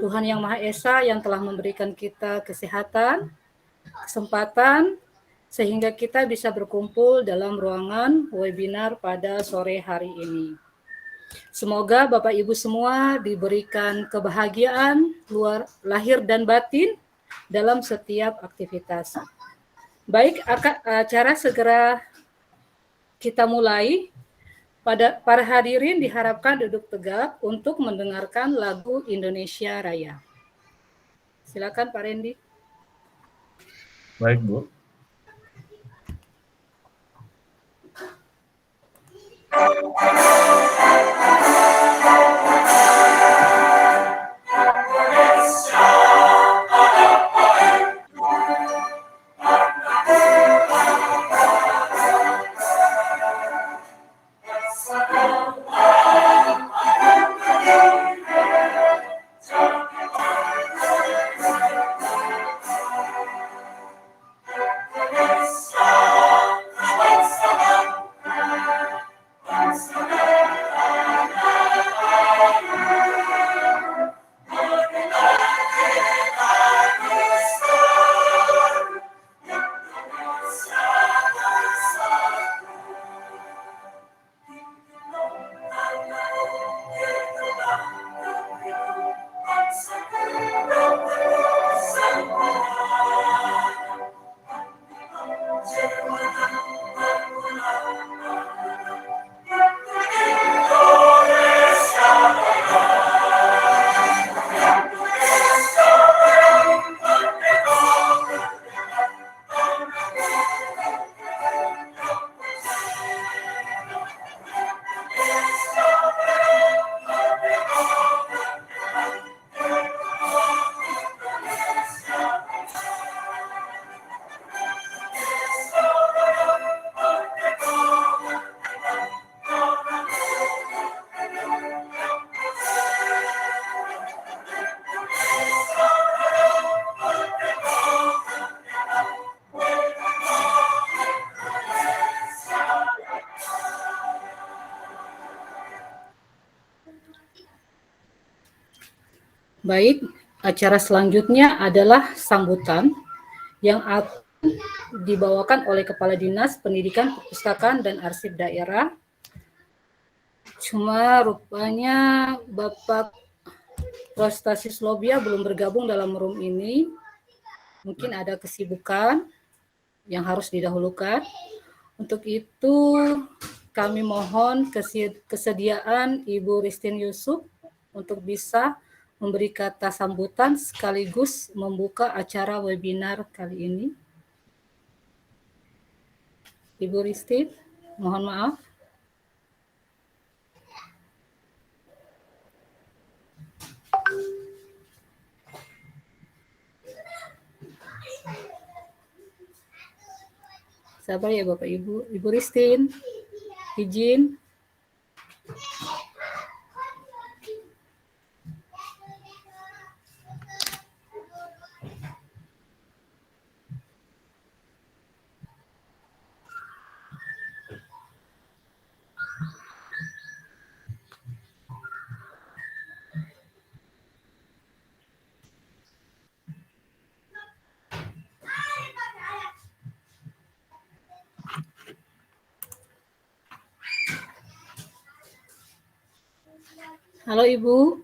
Tuhan Yang Maha Esa yang telah memberikan kita kesehatan, kesempatan, sehingga kita bisa berkumpul dalam ruangan webinar pada sore hari ini. Semoga Bapak Ibu semua diberikan kebahagiaan lahir dan batin dalam setiap aktivitas. Baik, acara segera kita mulai. Para hadirin diharapkan duduk tegak untuk mendengarkan lagu Indonesia Raya. Silakan Pak Randy. Baik, Bu. Baik, acara selanjutnya adalah sambutan yang akan dibawakan oleh Kepala Dinas Pendidikan, Perpustakaan, dan Arsip Daerah. Cuma rupanya Bapak Prostasis Lobia belum bergabung dalam room ini. Mungkin ada kesibukan yang harus didahulukan. Untuk itu kami mohon kesediaan Ibu Ristin Yusuf untuk bisa memberi kata sambutan sekaligus membuka acara webinar kali ini. Ibu Ristin, mohon maaf. Sabar ya Bapak Ibu. Ibu Ristin, izin. Halo Ibu.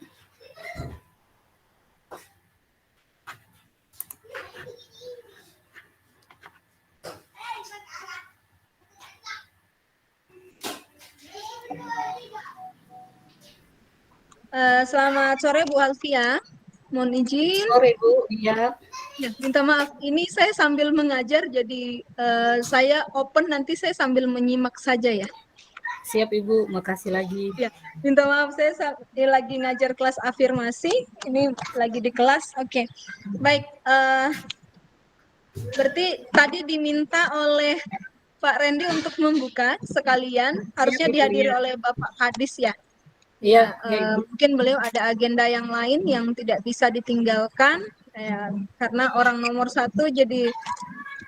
Selamat sore Bu Alfia. Mohon izin. Sore Bu, iya. Ya, minta maaf. Ini saya sambil mengajar, jadi saya open nanti saya sambil menyimak saja ya. Siap Ibu, makasih lagi. Ya, minta maaf saya lagi ngajar kelas afirmasi. Ini lagi di kelas. Oke, baik. Berarti tadi diminta oleh Pak Randy untuk membuka sekalian. Harusnya dihadiri oleh Bapak Kadis ya. Iya, mungkin beliau ada agenda yang lain yang tidak bisa ditinggalkan karena orang nomor 1, jadi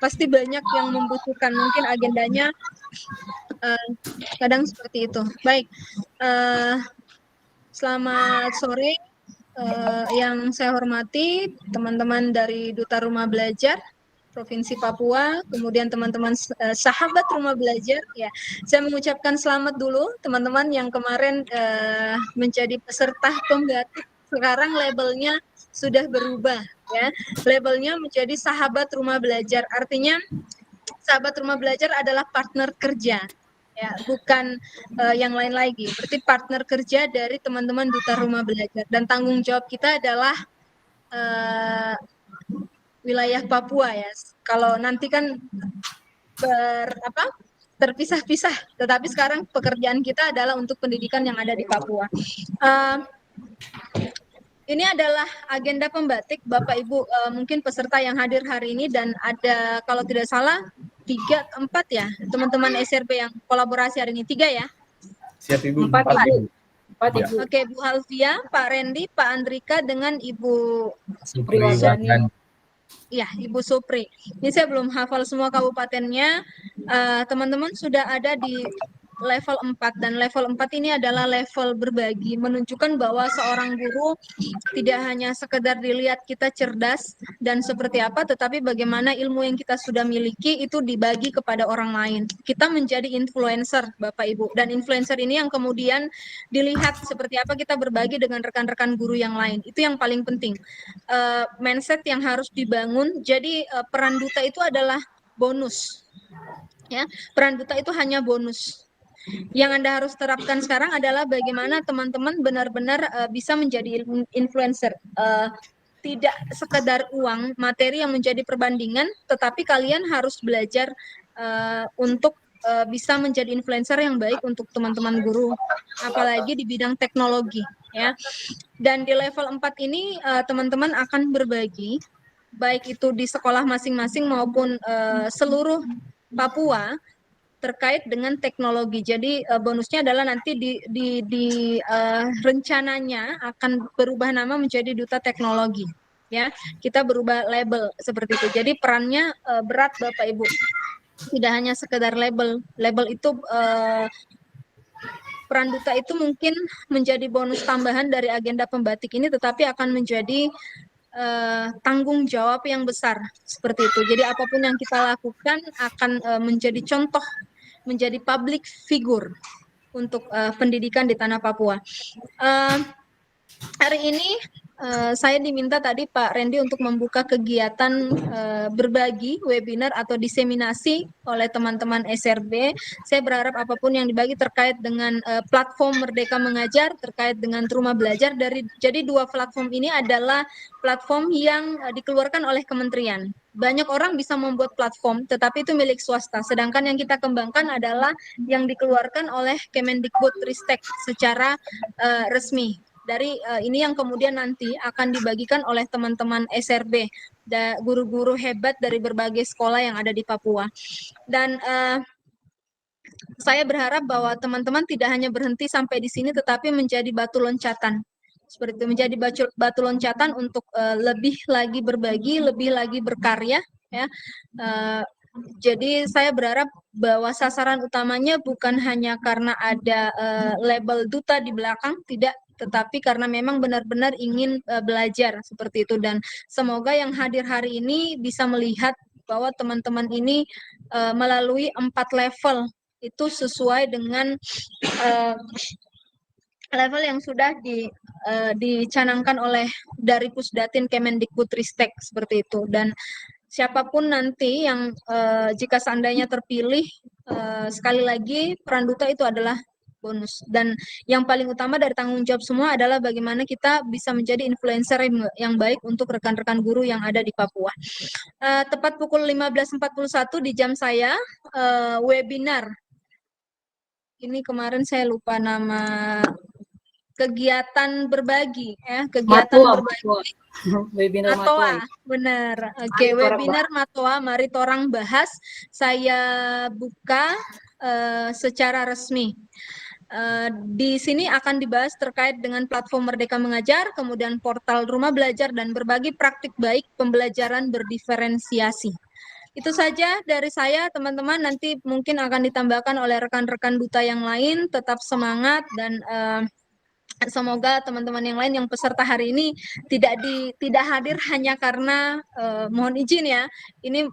pasti banyak yang membutuhkan, mungkin agendanya kadang seperti itu. Baik, selamat sore yang saya hormati teman-teman dari Duta Rumah Belajar Provinsi Papua, kemudian teman-teman sahabat Rumah Belajar, ya, saya mengucapkan selamat dulu teman-teman yang kemarin menjadi peserta pembatik. Sekarang labelnya sudah berubah, ya, labelnya menjadi sahabat Rumah Belajar. Artinya sahabat Rumah Belajar adalah partner kerja, ya, bukan yang lain lagi. Berarti partner kerja dari teman-teman Duta Rumah Belajar, dan tanggung jawab kita adalah wilayah Papua, ya. Kalau nanti kan terpisah-pisah, tetapi sekarang pekerjaan kita adalah untuk pendidikan yang ada di Papua. Ini adalah agenda pembatik, Bapak Ibu, mungkin peserta yang hadir hari ini, dan ada kalau tidak salah 3-4 ya teman-teman SRB yang kolaborasi hari ini. 3 ya? Siap Ibu. 4 Ibu. 4 Ya. Ibu. Oke, Bu Alvia, Pak Randy, Pak Andrika dengan Ibu Priwardani. Ya, Ibu Supri. Ini saya belum hafal semua kabupatennya. Teman-teman sudah ada di level 4, dan level 4 ini adalah level berbagi, menunjukkan bahwa seorang guru tidak hanya sekedar dilihat kita cerdas dan seperti apa, tetapi bagaimana ilmu yang kita sudah miliki itu dibagi kepada orang lain. Kita menjadi influencer, Bapak Ibu, dan influencer ini yang kemudian dilihat seperti apa kita berbagi dengan rekan-rekan guru yang lain. Itu yang paling penting. Mindset yang harus dibangun. Jadi peran duta itu adalah bonus. Ya, peran duta itu hanya bonus. Yang Anda harus terapkan sekarang adalah bagaimana teman-teman benar-benar bisa menjadi influencer. Tidak sekedar uang, materi yang menjadi perbandingan, tetapi kalian harus belajar untuk bisa menjadi influencer yang baik untuk teman-teman guru, apalagi di bidang teknologi, ya. Dan di level 4 ini teman-teman akan berbagi, baik itu di sekolah masing-masing maupun seluruh Papua, terkait dengan teknologi. Jadi bonusnya adalah nanti di rencananya akan berubah nama menjadi Duta Teknologi. Ya, kita berubah label seperti itu. Jadi perannya berat, Bapak Ibu. Tidak hanya sekedar label. Label itu peran duta itu mungkin menjadi bonus tambahan dari agenda pembatik ini, tetapi akan menjadi tanggung jawab yang besar seperti itu. Jadi apapun yang kita lakukan akan menjadi contoh, menjadi public figure untuk pendidikan di tanah Papua. Hari ini saya diminta tadi Pak Randy untuk membuka kegiatan berbagi webinar atau diseminasi oleh teman-teman SRB. Saya berharap apapun yang dibagi terkait dengan platform Merdeka Mengajar, terkait dengan Rumah Belajar. Jadi 2 platform ini adalah platform yang dikeluarkan oleh kementerian. Banyak orang bisa membuat platform, tetapi itu milik swasta. Sedangkan yang kita kembangkan adalah yang dikeluarkan oleh Kemendikbudristek secara resmi. Dari ini yang kemudian nanti akan dibagikan oleh teman-teman SRB, guru-guru hebat dari berbagai sekolah yang ada di Papua. Dan saya berharap bahwa teman-teman tidak hanya berhenti sampai di sini, tetapi menjadi batu loncatan. Seperti itu, menjadi batu loncatan untuk lebih lagi berbagi, lebih lagi berkarya, ya. Jadi saya berharap bahwa sasaran utamanya bukan hanya karena ada label duta di belakang, tidak, tetapi karena memang benar-benar ingin belajar seperti itu. Dan semoga yang hadir hari ini bisa melihat bahwa teman-teman ini melalui 4 level itu sesuai dengan level yang sudah dicanangkan oleh dari Pusdatin Kemendikbudristek seperti itu. Dan siapapun nanti yang jika seandainya terpilih, sekali lagi peran duta itu adalah bonus. Dan yang paling utama dari tanggung jawab semua adalah bagaimana kita bisa menjadi influencer yang baik untuk rekan-rekan guru yang ada di Papua. Tepat pukul 15.41 di jam saya, webinar. Ini kemarin saya lupa nama kegiatan berbagi, ya, kegiatan Matua, berbagi. webinar Matoa, Matua. benar. Oke, webinar Matoa, mari torang bahas. Saya buka secara resmi. Di sini akan dibahas terkait dengan platform Merdeka Mengajar, kemudian portal Rumah Belajar, dan berbagi praktik baik pembelajaran berdiferensiasi. Itu saja dari saya, teman-teman. Nanti mungkin akan ditambahkan oleh rekan-rekan duta yang lain. Tetap semangat dan Semoga teman-teman yang lain yang peserta hari ini tidak hadir hanya karena mohon izin ya, ini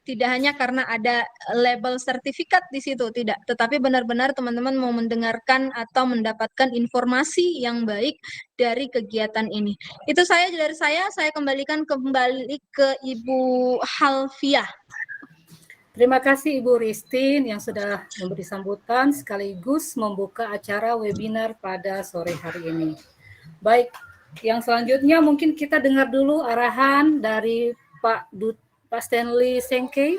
tidak hanya karena ada label sertifikat di situ, tidak, tetapi benar-benar teman-teman mau mendengarkan atau mendapatkan informasi yang baik dari kegiatan ini. Itu dari saya kembalikan kembali ke Ibu Halfiah. Terima kasih Ibu Ristin yang sudah memberi sambutan sekaligus membuka acara webinar pada sore hari ini. Baik, yang selanjutnya mungkin kita dengar dulu arahan dari Pak Stanley Sengkei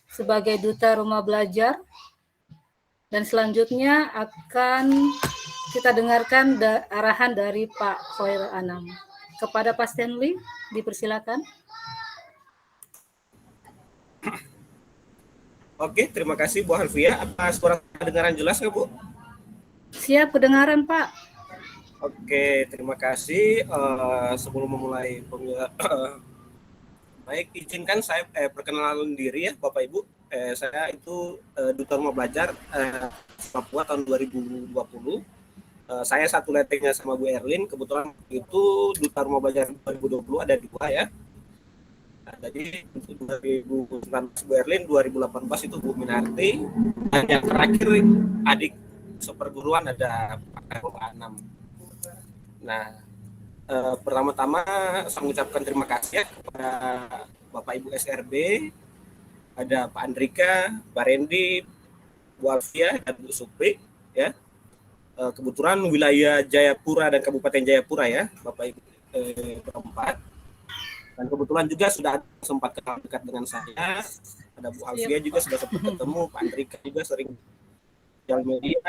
sebagai Duta Rumah Belajar. Dan selanjutnya akan kita dengarkan arahan dari Pak Khairul Anam. Kepada Pak Stanley, dipersilakan. Oke, terima kasih Bu Halfiah. Apa suara kedengaran jelas nggak Bu? Siap kedengaran Pak. Oke, terima kasih. Sebelum memulai baik, izinkan saya perkenalan diri ya Bapak Ibu. Saya itu Duta Rumah Belajar Papua tahun 2020. Saya satu letengnya sama Bu Erlin. Kebetulan itu Duta Rumah Belajar 2020 ada dua ya. Nah, jadi untuk 2019 Bu Erlin, 2018 itu Bu Minarti, dan yang terakhir adik seperguruan ada Pak Anam. Nah, pertama-tama saya mengucapkan terima kasih ya kepada Bapak Ibu SRB, ada Pak Andrika, Pak Rendi, Bu Alfia, dan Bu Supri ya. Kebetulan wilayah Jayapura dan Kabupaten Jayapura ya, Bapak Ibu berempat. Dan kebetulan juga sudah sempat kenal dekat dengan saya. Ada Bu Alfia juga sudah sempat ketemu, Pak Andrika juga sering jalan media,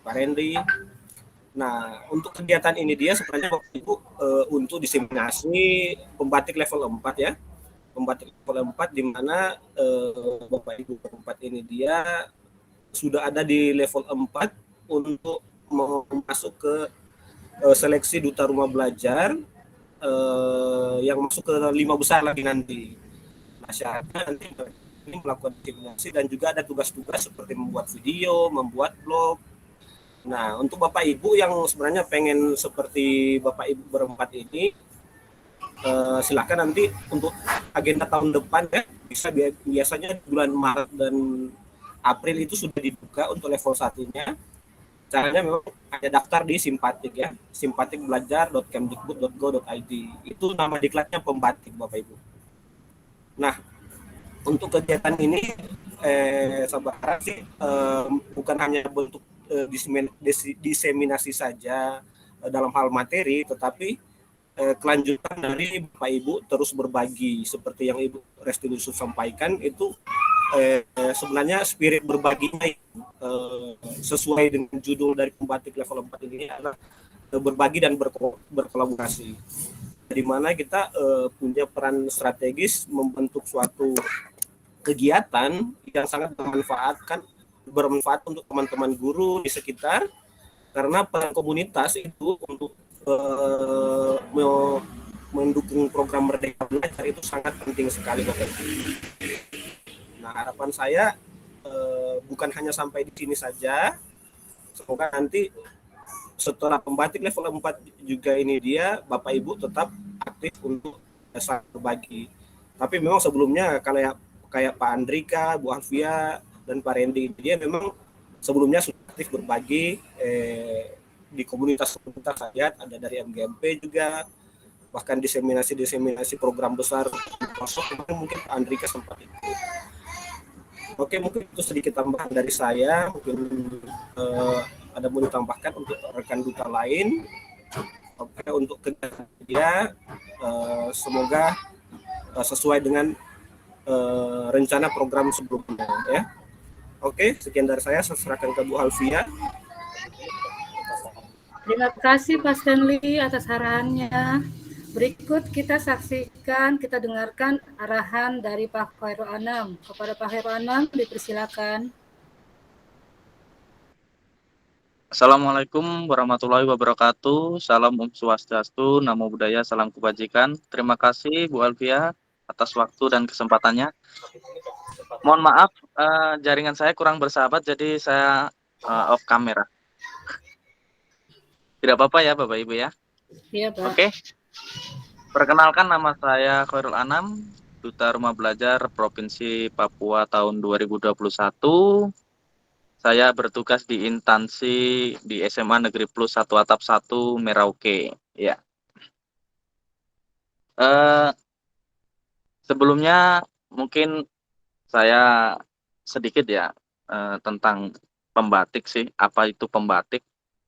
Pak Henry. Nah, untuk kegiatan ini dia sebenarnya Bapak Ibu untuk diseminasi pembatik level 4 ya. Pembatik level 4 di mana Bapak Ibu berempat ini dia sudah ada di level 4 untuk masuk ke seleksi Duta Rumah Belajar yang masuk ke 5 besar lagi nanti. Nah, syaratnya nanti ini melakukan diseminasi dan juga ada tugas-tugas seperti membuat video, membuat blog. Nah, untuk Bapak Ibu yang sebenarnya pengen seperti Bapak Ibu berempat ini, silakan nanti untuk agenda tahun depan ya, bisa biasanya bulan Maret dan April itu sudah dibuka untuk level 1-nya. Caranya memang ada daftar di Simpatik ya, simpatikbelajar.kemdikbud.go.id. Itu nama diklatnya pembatik Bapak Ibu. Nah, untuk kegiatan ini saya berharap sih bukan hanya bentuk diseminasi saja dalam hal materi, tetapi kelanjutan dari Bapak Ibu terus berbagi seperti yang Ibu Resti Yusuf sampaikan itu sebenarnya spirit berbaginya sesuai dengan judul dari pembatik level 4 ini adalah berbagi dan berkolaborasi, di mana kita punya peran strategis membentuk suatu kegiatan yang sangat bermanfaat untuk teman-teman guru di sekitar, karena peran komunitas itu untuk mendukung program Merdeka Belajar itu sangat penting sekali Bapak. Nah, harapan saya bukan hanya sampai di sini saja. Semoga nanti setelah pembatik level 4 juga ini dia Bapak Ibu tetap aktif untuk saling berbagi. Tapi memang sebelumnya kayak Pak Andrika, Bu Alfia, dan Pak Rendi dia memang sebelumnya sudah aktif berbagi di komunitas-komunitas rakyat, ada dari MGMP juga, bahkan diseminasi program besar. Mungkin Pak Andrika sempat ikut. Oke, mungkin itu sedikit tambahan dari saya. Mungkin ada mau ditambahkan untuk rekan duta lain. Oke, untuk kegiatan dia semoga sesuai dengan rencana program sebelumnya ya. Oke, sekian dari saya serahkan ke Bu Alfia. Terima kasih Pak Stanley atas arahannya. Berikut kita saksikan, kita dengarkan arahan dari Pak Khairul Anam. Kepada Pak Khairul Anam, dipersilakan. Assalamualaikum warahmatullahi wabarakatuh. Salam Om Swastiastu, Namo Buddhaya, Salam Kebajikan. Terima kasih Bu Alfia atas waktu dan kesempatannya. Mohon maaf, jaringan saya kurang bersahabat, jadi saya off kamera. Tidak apa-apa ya Bapak Ibu ya. Iya, Pak. Oke. Perkenalkan, nama saya Khairul Anam, Duta Rumah Belajar Provinsi Papua tahun 2021. Saya bertugas di instansi di SMA Negeri Plus 1 Atap 1 Merauke. Ya. Sebelumnya mungkin saya sedikit ya tentang pembatik sih. Apa itu pembatik?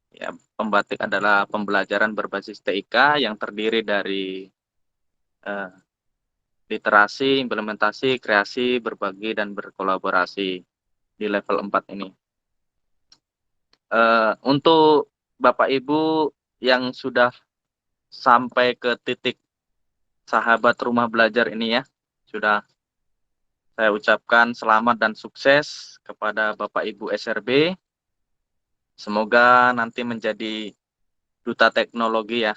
Ya, pembatik adalah pembelajaran berbasis TIK yang terdiri dari literasi, implementasi, kreasi, berbagi, dan berkolaborasi di level 4 ini. Untuk Bapak Ibu yang sudah sampai ke titik sahabat rumah belajar ini ya, sudah saya ucapkan selamat dan sukses kepada Bapak Ibu SRB. Semoga nanti menjadi duta teknologi ya.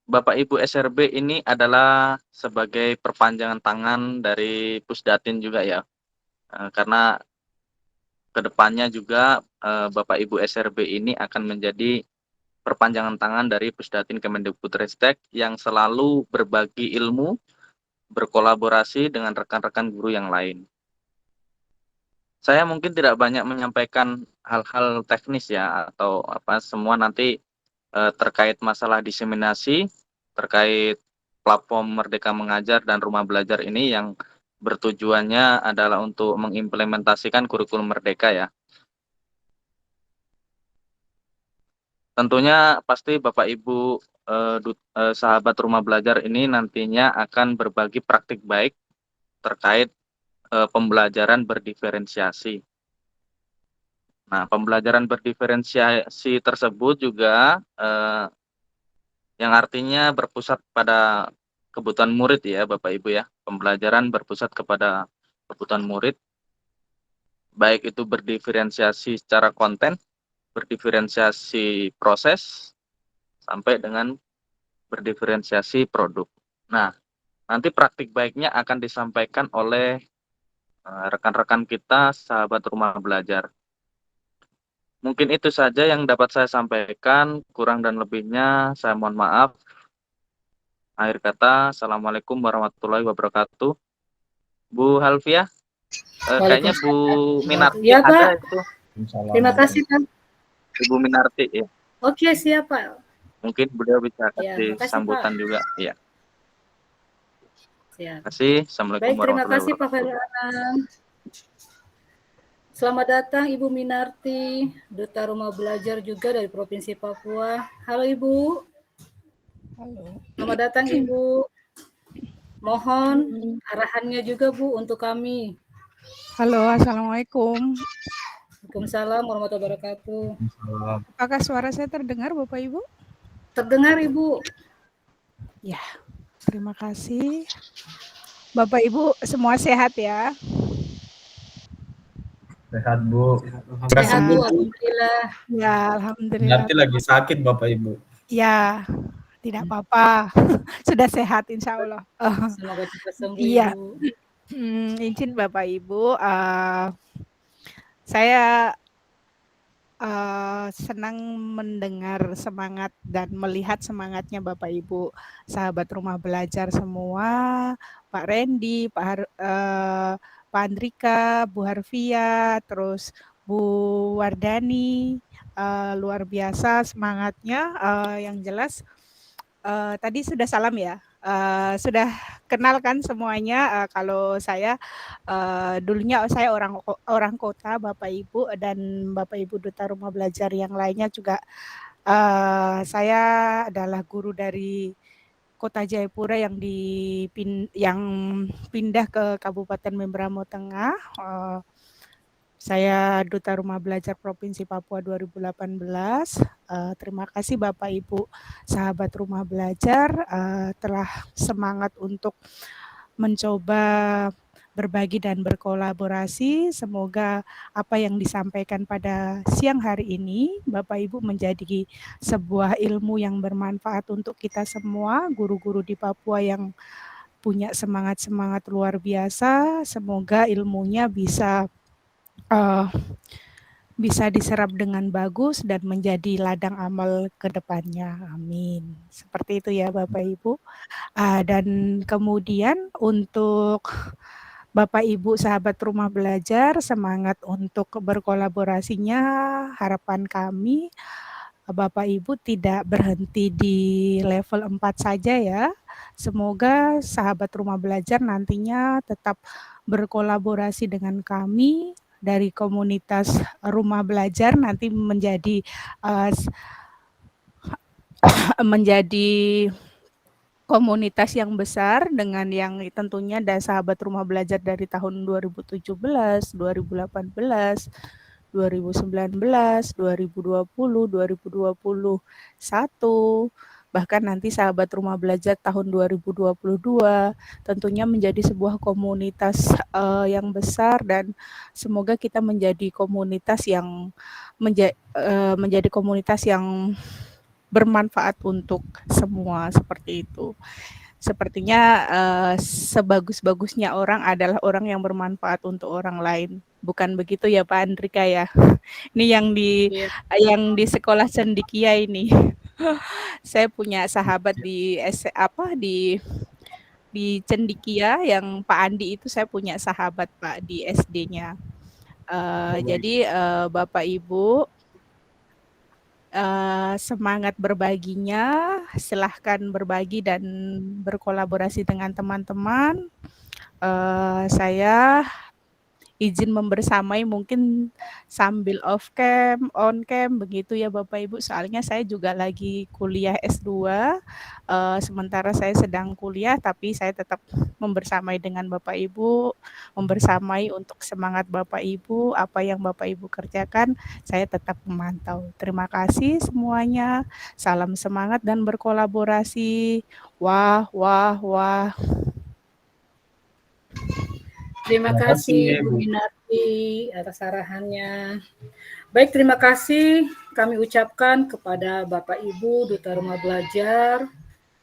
Bapak Ibu SRB ini adalah sebagai perpanjangan tangan dari Pusdatin juga ya. Karena kedepannya juga Bapak Ibu SRB ini akan menjadi perpanjangan tangan dari Pusdatin Kemendikbudristek yang selalu berbagi ilmu, berkolaborasi dengan rekan-rekan guru yang lain. Saya mungkin tidak banyak menyampaikan hal-hal teknis ya, atau apa semua nanti terkait masalah diseminasi, terkait platform Merdeka Mengajar dan Rumah Belajar ini yang bertujuannya adalah untuk mengimplementasikan kurikulum Merdeka ya. Tentunya pasti Bapak Ibu sahabat Rumah Belajar ini nantinya akan berbagi praktik baik terkait pembelajaran berdiferensiasi. Nah, pembelajaran berdiferensiasi tersebut juga yang artinya berpusat pada kebutuhan murid ya Bapak Ibu ya. Pembelajaran berpusat kepada kebutuhan murid, baik itu berdiferensiasi secara konten, berdiferensiasi proses, sampai dengan berdiferensiasi produk. Nah, nanti praktik baiknya akan disampaikan oleh rekan-rekan kita, sahabat rumah belajar. Mungkin itu saja yang dapat saya sampaikan, kurang dan lebihnya saya mohon maaf. Akhir kata, Assalamualaikum warahmatullahi wabarakatuh. Bu Halvia, kayaknya Bu Minarti Ya, ada Pak. itu. Terima kasih, Pak. Ibu Minarti ya. Oke, siap, Pak. Mungkin beliau bisa Ya, kasih makasih, sambutan Pak. juga. Ya. Siap. Terima kasih. Assalamualaikum Baik, terima warahmatullahi kasih Pak wabarakatuh. Ferian. Selamat datang Ibu Minarti, Duta Rumah Belajar juga dari Provinsi Papua. Halo Ibu. Halo. Selamat datang Ibu. Mohon arahannya juga Bu untuk kami. Halo, Assalamualaikum. Waalaikumsalam warahmatullahi wabarakatuh. Apakah suara saya terdengar Bapak Ibu? Terdengar Ibu. Ya, terima kasih. Bapak Ibu semua sehat ya? Sehat Bu. Sehat Bu, alhamdulillah. Ya, alhamdulillah. Nanti lagi sakit Bapak Ibu. Ya, tidak apa-apa. Sudah sehat insya Allah. Semoga cepat sembuh Iya. Ibu. Izin Bapak Ibu, saya senang mendengar semangat dan melihat semangatnya Bapak Ibu sahabat rumah belajar semua, Pak Randy, Pak Andrika, Bu Harvia, terus Bu Wardani, luar biasa semangatnya. Yang jelas tadi sudah salam ya, sudah kenal kan semuanya. Kalau saya dulunya saya orang kota Bapak Ibu, dan Bapak Ibu Duta Rumah Belajar yang lainnya juga saya adalah guru dari Kota Jayapura yang pindah ke Kabupaten Membramo Tengah. Saya Duta Rumah Belajar Provinsi Papua 2018. Terima kasih Bapak Ibu sahabat rumah belajar telah semangat untuk mencoba berbagi dan berkolaborasi. Semoga apa yang disampaikan pada siang hari ini Bapak Ibu menjadi sebuah ilmu yang bermanfaat untuk kita semua, guru-guru di Papua yang punya semangat-semangat luar biasa. Semoga ilmunya bisa eh, bisa diserap dengan bagus dan menjadi ladang amal ke depannya. Amin. Seperti itu ya Bapak Ibu. Dan kemudian untuk Bapak Ibu sahabat rumah belajar, semangat untuk berkolaborasinya. Harapan kami Bapak Ibu tidak berhenti di level 4 saja ya. Semoga sahabat rumah belajar nantinya tetap berkolaborasi dengan kami dari komunitas rumah belajar nanti menjadi menjadi komunitas yang besar dengan yang tentunya dan sahabat rumah belajar dari tahun 2017, 2018, 2019, 2020, 2021, bahkan nanti sahabat rumah belajar tahun 2022 tentunya menjadi sebuah komunitas yang besar dan semoga kita menjadi komunitas yang menjadi komunitas yang bermanfaat untuk semua seperti itu. Sepertinya sebagus-bagusnya orang adalah orang yang bermanfaat untuk orang lain. Bukan begitu ya Pak Andrika ya? Ini yang di sekolah cendikia ini. Saya punya sahabat di di cendikia yang Pak Andi itu saya punya sahabat Pak di SD-nya. Jadi Bapak Ibu semangat berbaginya, silahkan berbagi dan berkolaborasi dengan teman-teman. Saya izin membersamai mungkin sambil off cam, on cam begitu ya Bapak Ibu. Soalnya saya juga lagi kuliah S2, sementara saya sedang kuliah tapi saya tetap membersamai dengan Bapak Ibu, membersamai untuk semangat Bapak Ibu, apa yang Bapak Ibu kerjakan, saya tetap memantau. Terima kasih semuanya, salam semangat dan berkolaborasi. Wah, wah, wah. Terima kasih Bu Minarti atas arahannya. Baik, terima kasih kami ucapkan kepada Bapak Ibu Duta Rumah Belajar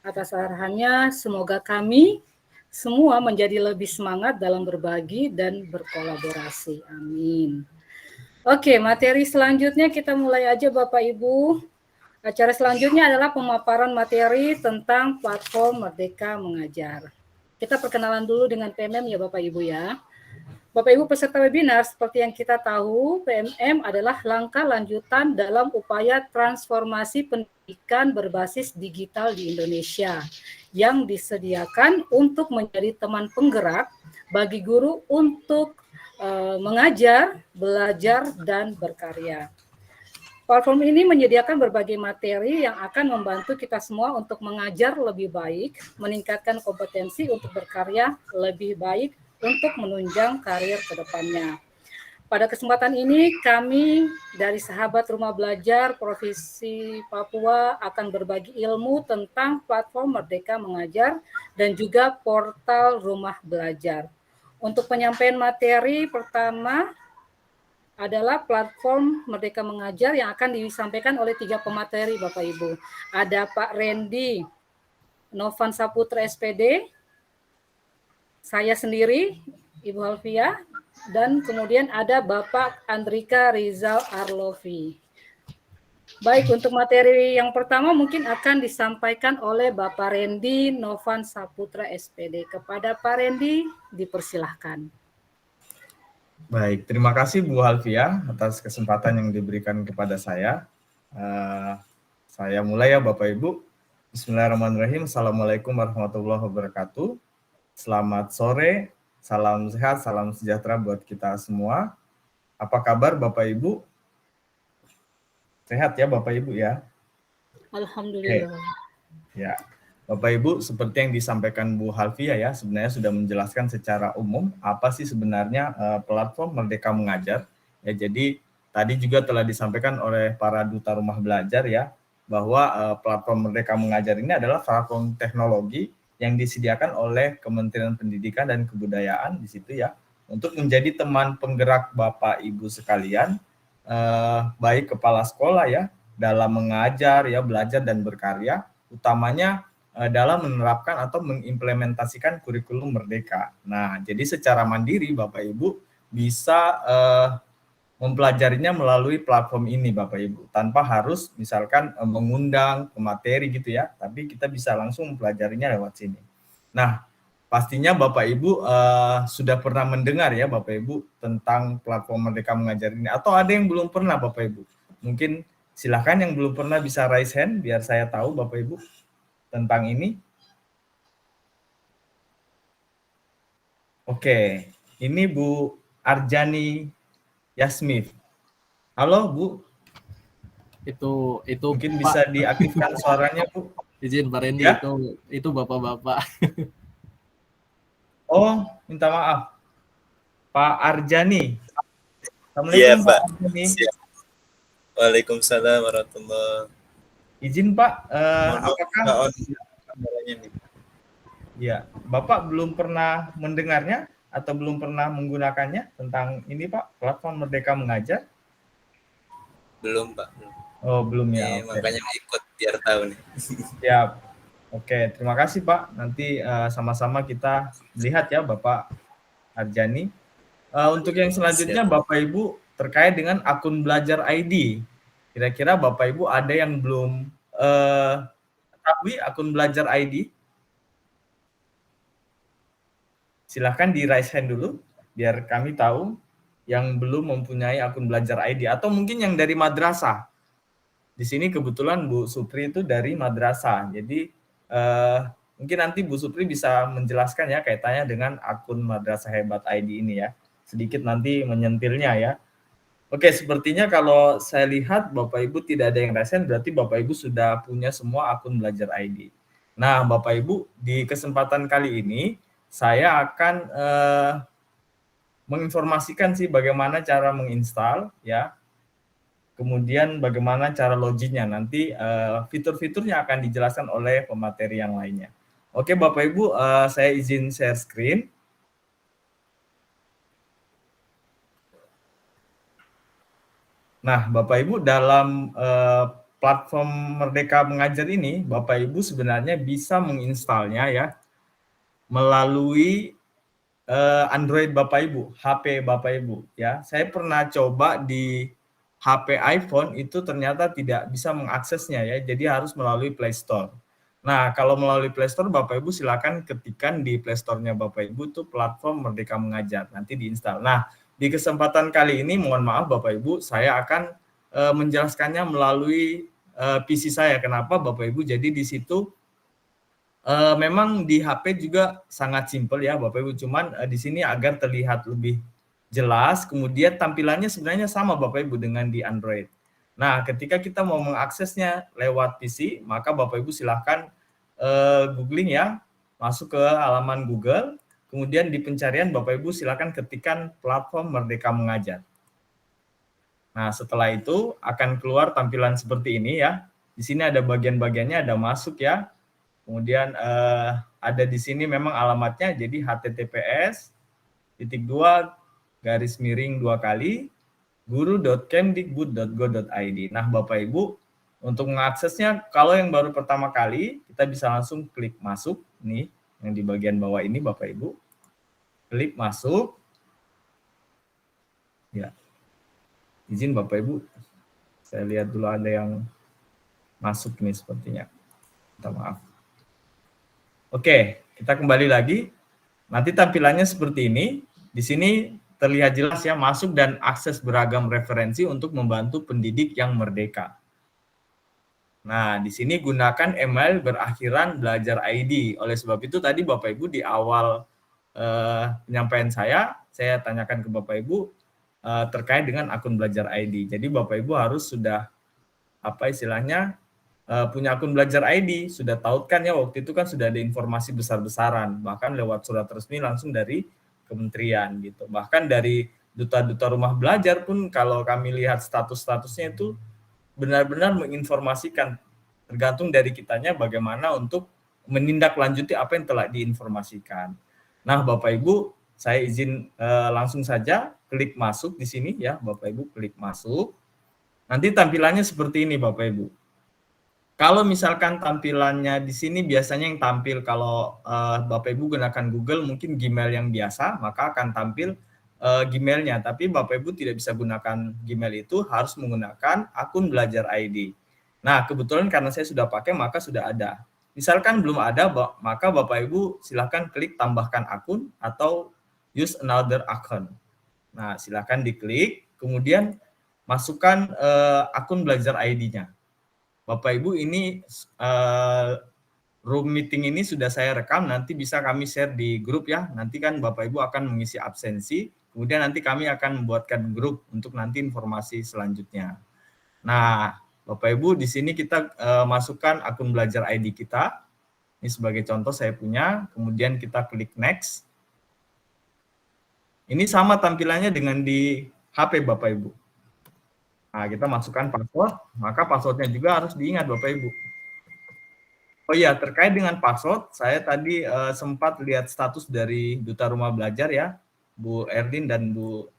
atas arahannya. Semoga kami semua menjadi lebih semangat dalam berbagi dan berkolaborasi. Amin. Oke, materi selanjutnya kita mulai aja Bapak Ibu. Acara selanjutnya adalah pemaparan materi tentang platform Merdeka Mengajar. Kita perkenalan dulu dengan PMM ya Bapak Ibu ya. Bapak Ibu peserta webinar, seperti yang kita tahu, PMM adalah langkah lanjutan dalam upaya transformasi pendidikan berbasis digital di Indonesia yang disediakan untuk menjadi teman penggerak bagi guru untuk mengajar, belajar, dan berkarya. Platform ini menyediakan berbagai materi yang akan membantu kita semua untuk mengajar lebih baik, meningkatkan kompetensi untuk berkarya lebih baik untuk menunjang karir ke depannya. Pada kesempatan ini, kami dari Sahabat Rumah Belajar Provinsi Papua akan berbagi ilmu tentang platform Merdeka Mengajar dan juga portal Rumah Belajar. Untuk penyampaian materi pertama adalah platform Merdeka Mengajar yang akan disampaikan oleh 3 pemateri Bapak Ibu. Ada Pak Randy Novan Saputra SPD, saya sendiri, Ibu Alfia, dan kemudian ada Bapak Andrika Rizal Arlovi. Baik, untuk materi yang pertama mungkin akan disampaikan oleh Bapak Randy Novan Saputra SPD. Kepada Pak Randy, dipersilahkan. Baik, terima kasih Bu Alfia atas kesempatan yang diberikan kepada saya. Saya mulai ya Bapak Ibu. Bismillahirrahmanirrahim. Assalamualaikum warahmatullahi wabarakatuh. Selamat sore, salam sehat, salam sejahtera buat kita semua. Apa kabar Bapak Ibu? Sehat ya Bapak Ibu ya? Alhamdulillah. Ya, Bapak Ibu, seperti yang disampaikan Bu Halfia ya, sebenarnya sudah menjelaskan secara umum apa sih sebenarnya platform Merdeka Mengajar. Ya, jadi tadi juga telah disampaikan oleh para duta rumah belajar ya, bahwa platform Merdeka Mengajar ini adalah platform teknologi yang disediakan oleh Kementerian Pendidikan dan Kebudayaan di situ ya, untuk menjadi teman penggerak Bapak Ibu sekalian, baik kepala sekolah ya, dalam mengajar ya, belajar dan berkarya, utamanya dalam menerapkan atau mengimplementasikan kurikulum Merdeka. Nah, jadi secara mandiri Bapak Ibu bisa mempelajarinya melalui platform ini Bapak Ibu, tanpa harus misalkan mengundang ke materi gitu ya, tapi kita bisa langsung mempelajarinya lewat sini. Nah, pastinya Bapak Ibu sudah pernah mendengar ya Bapak Ibu tentang platform Merdeka Mengajar ini, atau ada yang belum pernah Bapak Ibu? Mungkin silahkan yang belum pernah bisa raise hand biar saya tahu Bapak Ibu tentang ini. Oke, ini Bu Arjani Yasmith. Halo Bu. Itu Mungkin Pak, bisa diaktifkan suaranya Bu. izin Pak Randy, Ya? itu bapak-bapak. Oh, minta maaf. Pak Arjani. Iya, Assalamualaikum Pak. Pak Arjani. Waalaikumsalam warahmatullahi. Izin Pak, Mohon apakah maaf, kameranya nih. ya Bapak belum pernah mendengarnya atau belum pernah menggunakannya tentang ini Pak, platform Merdeka Mengajar? Belum, Pak. Oh, belum ya. Nih, Oke. makanya ikut biar tahu nih. Siap. Oke, terima kasih Pak. Nanti sama-sama kita lihat ya Bapak Arjani. Untuk yang selanjutnya Bapak Ibu terkait dengan akun belajar ID. Kira-kira Bapak Ibu ada yang belum ketahui akun belajar ID? Silahkan di raise hand dulu biar kami tahu yang belum mempunyai akun belajar ID atau mungkin yang dari madrasah. Di sini kebetulan Bu Supri itu dari madrasah. Jadi mungkin nanti Bu Supri bisa menjelaskan ya kaitannya dengan akun Madrasah Hebat ID ini ya. Sedikit nanti menyentilnya ya. Oke, sepertinya kalau saya lihat Bapak Ibu tidak ada yang raise hand, berarti Bapak Ibu sudah punya semua akun belajar ID. Nah, Bapak Ibu, di kesempatan kali ini saya akan menginformasikan sih bagaimana cara menginstal ya. Kemudian bagaimana cara loginnya, nanti fitur-fiturnya akan dijelaskan oleh pemateri yang lainnya. Oke Bapak Ibu, saya izin share screen. Nah Bapak Ibu, dalam platform Merdeka Mengajar ini, Bapak Ibu sebenarnya bisa menginstalnya ya melalui Android Bapak Ibu, HP Bapak Ibu ya. Saya pernah coba di HP iPhone itu ternyata tidak bisa mengaksesnya ya, jadi harus melalui Play Store. Nah, kalau melalui Play Store, Bapak Ibu silakan ketikkan di Play Store-nya Bapak Ibu tuh platform Merdeka Mengajar, nanti diinstal. Nah, di kesempatan kali ini, mohon maaf Bapak Ibu, saya akan menjelaskannya melalui PC saya. Kenapa Bapak Ibu? Jadi di situ memang di HP juga sangat simpel ya Bapak Ibu, cuman di sini agar terlihat lebih jelas, kemudian tampilannya sebenarnya sama Bapak Ibu dengan di Android. Nah, ketika kita mau mengaksesnya lewat PC, maka Bapak Ibu silahkan googling ya, masuk ke halaman Google, kemudian di pencarian Bapak Ibu silahkan ketikkan platform Merdeka Mengajar. Nah, setelah itu akan keluar tampilan seperti ini ya. Di sini ada bagian-bagiannya, ada masuk ya. Kemudian ada di sini memang alamatnya, jadi https://2 guru.kemdikbud.go.id. Nah, Bapak Ibu, untuk mengaksesnya, kalau yang baru pertama kali, kita bisa langsung klik masuk, nih, yang di bagian bawah ini, Bapak Ibu. Klik masuk. Ya, izin Bapak Ibu, saya lihat dulu ada yang masuk nih sepertinya. Minta maaf. Oke, kita kembali lagi. Nanti tampilannya seperti ini. Di sini terlihat jelas ya, masuk dan akses beragam referensi untuk membantu pendidik yang merdeka. Nah, di sini gunakan email berakhiran belajar ID. Oleh sebab itu tadi Bapak Ibu di awal penyampaian saya tanyakan ke Bapak Ibu terkait dengan akun belajar ID. Jadi Bapak Ibu harus sudah punya akun belajar ID, sudah tautkan ya, waktu itu kan sudah ada informasi besar-besaran, bahkan lewat surat resmi langsung dari kementerian gitu. Bahkan dari duta-duta rumah belajar pun kalau kami lihat status-statusnya itu benar-benar menginformasikan, tergantung dari kitanya bagaimana untuk menindaklanjuti apa yang telah diinformasikan. Nah, Bapak Ibu, saya izin langsung saja klik masuk di sini ya, Bapak Ibu klik masuk. Nanti tampilannya seperti ini Bapak Ibu. Kalau misalkan tampilannya di sini biasanya yang tampil kalau Bapak Ibu gunakan Google mungkin Gmail yang biasa, maka akan tampil Gmail-nya, tapi Bapak Ibu tidak bisa gunakan Gmail itu, harus menggunakan akun Belajar ID. Nah, kebetulan karena saya sudah pakai, maka sudah ada. Misalkan belum ada, maka Bapak Ibu silakan klik tambahkan akun atau use another account. Nah, silakan diklik, kemudian masukkan akun Belajar ID-nya. Bapak Ibu, ini room meeting ini sudah saya rekam, nanti bisa kami share di grup ya. Nanti kan Bapak Ibu akan mengisi absensi, kemudian nanti kami akan membuatkan grup untuk nanti informasi selanjutnya. Nah, Bapak Ibu, di sini kita masukkan akun Belajar ID kita. Ini sebagai contoh saya punya, kemudian kita klik next. Ini sama tampilannya dengan di HP Bapak Ibu. Nah, kita masukkan password, maka passwordnya juga harus diingat Bapak Ibu. Oh iya, terkait dengan password, saya tadi sempat lihat status dari Duta Rumah Belajar ya, Bu Erlin dan Bu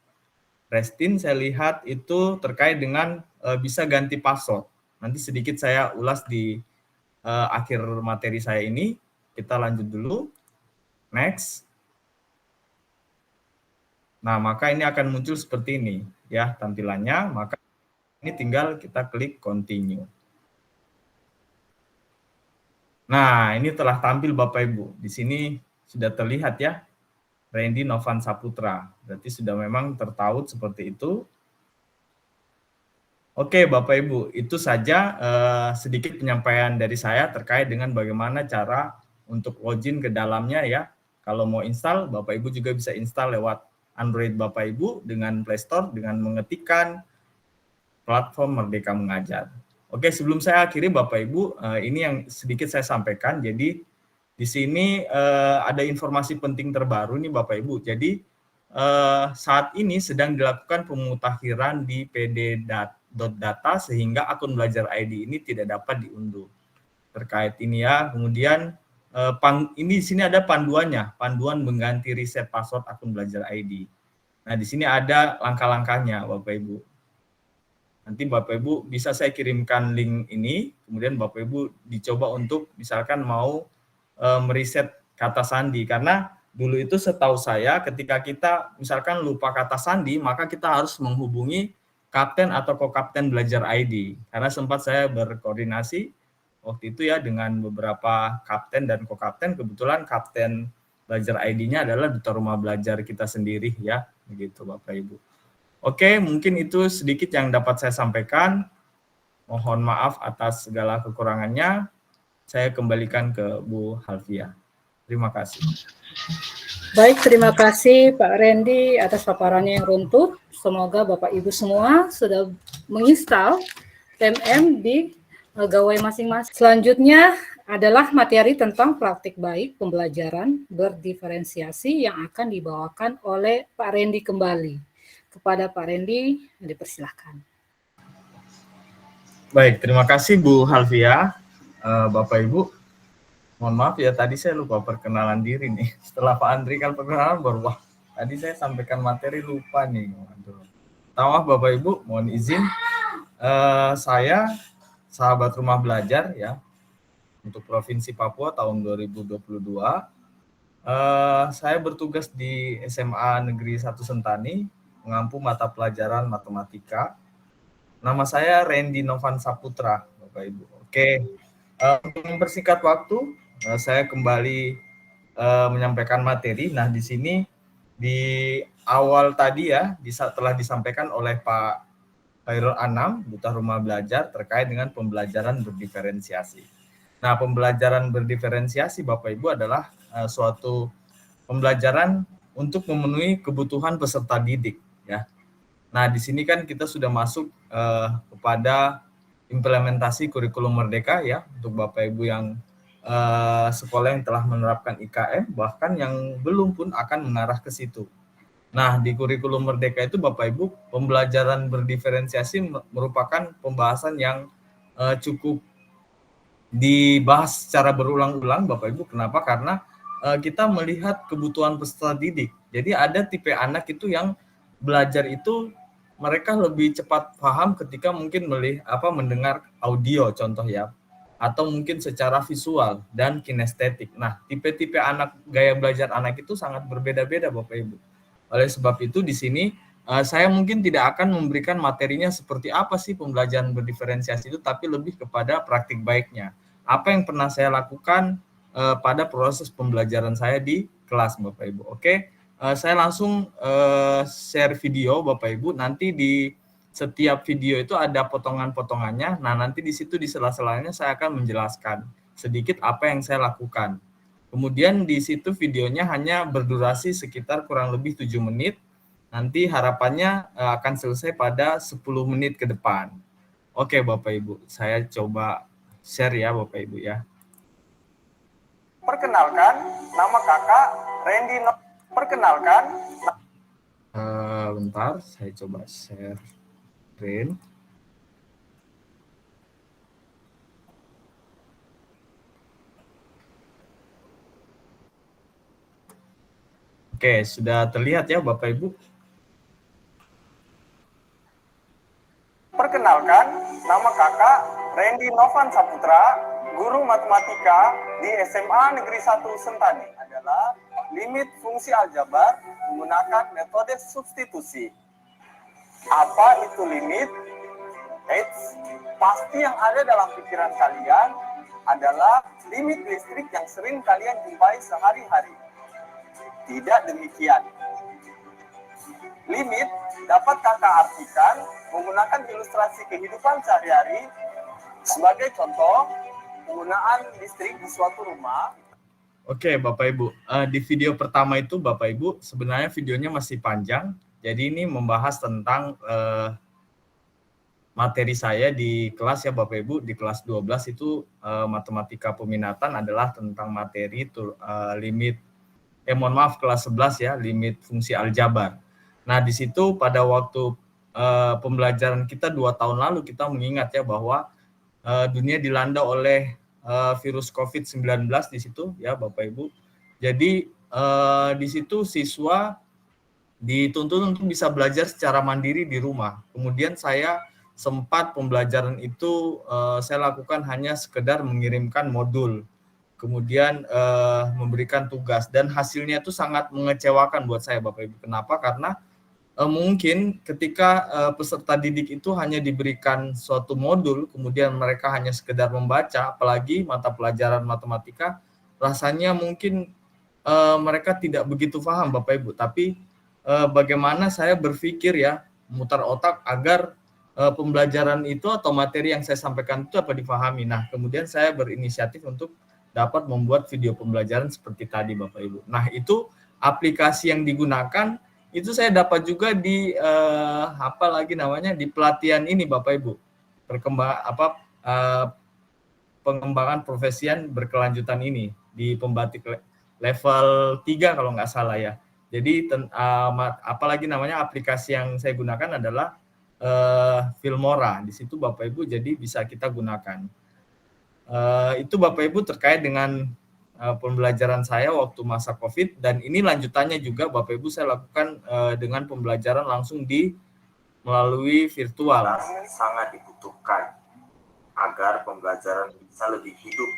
Restin, saya lihat itu terkait dengan bisa ganti password. Nanti sedikit saya ulas di akhir materi saya ini. Kita lanjut dulu. Next. Nah, maka ini akan muncul seperti ini ya tampilannya. Maka ini tinggal kita klik continue. Nah, ini telah tampil Bapak Ibu. Di sini sudah terlihat ya. Randy Novan Saputra. Berarti sudah memang tertaut seperti itu. Oke, Bapak Ibu, itu saja sedikit penyampaian dari saya terkait dengan bagaimana cara untuk login ke dalamnya ya. Kalau mau install, Bapak Ibu juga bisa install lewat Android Bapak Ibu dengan Play Store dengan mengetikkan platform Merdeka Mengajar. Oke, sebelum saya akhiri Bapak Ibu, ini yang sedikit saya sampaikan. Jadi di sini ada informasi penting terbaru nih Bapak Ibu. Jadi saat ini sedang dilakukan pemutakhiran di pd.data sehingga akun Belajar ID ini tidak dapat diunduh. Terkait ini ya, kemudian ini di sini ada panduannya, panduan mengganti reset password akun Belajar ID. Nah, di sini ada langkah-langkahnya Bapak Ibu. Nanti Bapak Ibu bisa saya kirimkan link ini, kemudian Bapak Ibu dicoba untuk misalkan mau meriset kata sandi, karena dulu itu setahu saya ketika kita misalkan lupa kata sandi, maka kita harus menghubungi kapten atau ko-kapten Belajar ID, karena sempat saya berkoordinasi waktu itu ya dengan beberapa kapten dan ko-kapten, kebetulan kapten Belajar ID-nya adalah Duta Rumah Belajar kita sendiri ya, begitu Bapak Ibu. Oke, mungkin itu sedikit yang dapat saya sampaikan. Mohon maaf atas segala kekurangannya. Saya kembalikan ke Bu Halvia. Terima kasih. Baik, terima kasih Pak Randy atas paparannya yang runtut. Semoga Bapak Ibu semua sudah menginstal TMM di gawai masing-masing. Selanjutnya adalah materi tentang praktik baik pembelajaran berdiferensiasi yang akan dibawakan oleh Pak Randy kembali. Kepada Pak Randy, dipersilahkan. Baik, terima kasih Bu Halvia. Bapak Ibu, mohon maaf ya tadi saya lupa perkenalan diri nih. Setelah Pak Andri kan perkenalan baru, wah tadi saya sampaikan materi lupa nih. Maaf Bapak Ibu, mohon izin. Saya sahabat Rumah Belajar ya untuk Provinsi Papua tahun 2022. Saya bertugas di SMA Negeri 1 Sentani, mengampu mata pelajaran matematika. Nama saya Randy Novan Saputra, Bapak Ibu. Oke, untuk mempersingkat waktu, saya kembali menyampaikan materi. Nah, di sini di awal tadi ya, telah disampaikan oleh Pak Khairul Anam, Duta Rumah Belajar, terkait dengan pembelajaran berdiferensiasi. Nah, pembelajaran berdiferensiasi, Bapak Ibu, adalah suatu pembelajaran untuk memenuhi kebutuhan peserta didik. Ya, nah di sini kan kita sudah masuk kepada implementasi kurikulum Merdeka ya untuk Bapak Ibu yang sekolah yang telah menerapkan IKM, bahkan yang belum pun akan mengarah ke situ. Nah di kurikulum Merdeka itu Bapak Ibu pembelajaran berdiferensiasi merupakan pembahasan yang cukup dibahas secara berulang-ulang Bapak Ibu. Kenapa? Karena kita melihat kebutuhan peserta didik. Jadi ada tipe anak itu yang belajar itu mereka lebih cepat paham ketika mungkin mendengar audio contoh ya, atau mungkin secara visual dan kinestetik. Nah, tipe-tipe anak, gaya belajar anak itu sangat berbeda-beda Bapak Ibu. Oleh sebab itu di sini saya mungkin tidak akan memberikan materinya seperti apa sih pembelajaran berdiferensiasi itu, tapi lebih kepada praktik baiknya. Apa yang pernah saya lakukan pada proses pembelajaran saya di kelas, Bapak Ibu. Oke, saya langsung share video, Bapak Ibu. Nanti di setiap video itu ada potongan-potongannya. Nah, nanti di situ di sela-selanya saya akan menjelaskan sedikit apa yang saya lakukan. Kemudian di situ videonya hanya berdurasi sekitar kurang lebih 7 menit. Nanti harapannya akan selesai pada 10 menit ke depan. Oke, Bapak Ibu, saya coba share ya, Bapak Ibu ya. Perkenalkan, nama kakak Randy. Perkenalkan. Bentar, saya coba share screen. Oke, sudah terlihat ya Bapak Ibu? Perkenalkan, nama kakak Randy Novan Saputra, guru matematika di SMA Negeri 1 Sentani. Adalah limit fungsi aljabar menggunakan metode substitusi. Apa itu limit? Eits, pasti yang ada dalam pikiran kalian adalah limit listrik yang sering kalian jumpai sehari-hari. Tidak demikian. Limit dapat kakak artikan menggunakan ilustrasi kehidupan sehari-hari. Sebagai contoh, penggunaan listrik di suatu rumah. Oke, Bapak Ibu. Di video pertama itu, Bapak Ibu, sebenarnya videonya masih panjang. Jadi ini membahas tentang materi saya di kelas ya, Bapak Ibu. Di kelas 12 itu matematika peminatan adalah tentang materi limit, mohon maaf, kelas 11 ya, limit fungsi aljabar. Nah, di situ pada waktu pembelajaran kita 2 tahun lalu, kita mengingat ya bahwa dunia dilanda oleh virus COVID-19 di situ ya Bapak Ibu. Jadi di situ siswa dituntut untuk bisa belajar secara mandiri di rumah. Kemudian saya sempat pembelajaran itu saya lakukan hanya sekedar mengirimkan modul, kemudian memberikan tugas, dan hasilnya itu sangat mengecewakan buat saya Bapak Ibu. Kenapa? Karena mungkin ketika peserta didik itu hanya diberikan suatu modul, kemudian mereka hanya sekedar membaca, apalagi mata pelajaran matematika, rasanya mungkin mereka tidak begitu paham Bapak Ibu. Tapi bagaimana saya berpikir ya, mutar otak agar pembelajaran itu atau materi yang saya sampaikan itu dapat dipahami. Nah, kemudian saya berinisiatif untuk dapat membuat video pembelajaran seperti tadi Bapak Ibu. Nah, itu aplikasi yang digunakan itu saya dapat juga di di pelatihan ini Bapak Ibu. Pengembangan profesian berkelanjutan ini di pembatik level 3 kalau nggak salah ya. Jadi aplikasi yang saya gunakan adalah Filmora. Di situ Bapak Ibu jadi bisa kita gunakan. Itu Bapak Ibu terkait dengan pembelajaran saya waktu masa COVID, dan ini lanjutannya juga Bapak Ibu saya lakukan dengan pembelajaran langsung melalui virtual. Sangat dibutuhkan agar pembelajaran bisa lebih hidup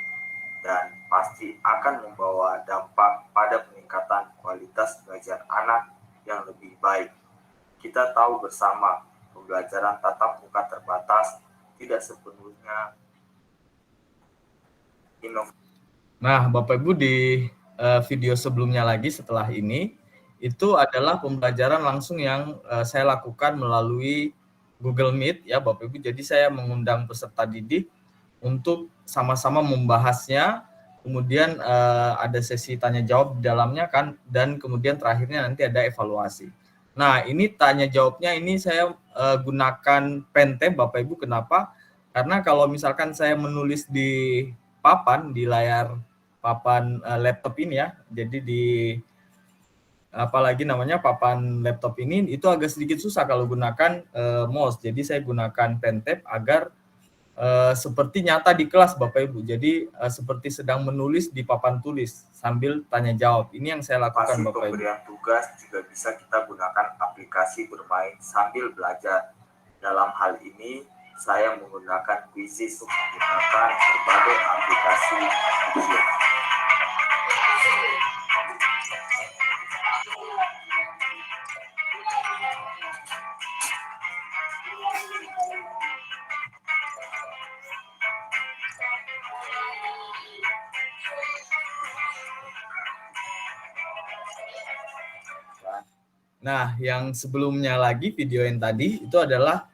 dan pasti akan membawa dampak pada peningkatan kualitas belajar anak yang lebih baik. Kita tahu bersama pembelajaran tatap muka terbatas tidak sepenuhnya inovatif. Nah, Bapak Ibu di video sebelumnya lagi setelah ini, itu adalah pembelajaran langsung yang saya lakukan melalui Google Meet ya Bapak Ibu. Jadi saya mengundang peserta didik untuk sama-sama membahasnya, kemudian ada sesi tanya jawab di dalamnya kan, dan kemudian terakhirnya nanti ada evaluasi. Nah, ini tanya jawabnya ini saya gunakan Pentab Bapak Ibu. Kenapa? Karena kalau misalkan saya menulis di papan di layar papan laptop ini ya, jadi di papan laptop ini itu agak sedikit susah kalau gunakan mouse. Jadi saya gunakan Pentab agar seperti nyata di kelas Bapak Ibu. Jadi seperti sedang menulis di papan tulis sambil tanya jawab. Ini yang saya lakukan Bapak Ibu. Pemberian tugas juga bisa kita gunakan aplikasi bermain sambil belajar. Dalam hal ini saya menggunakan Quizzes menggunakan berbagai aplikasi ujian. Nah, yang sebelumnya lagi video yang tadi itu adalah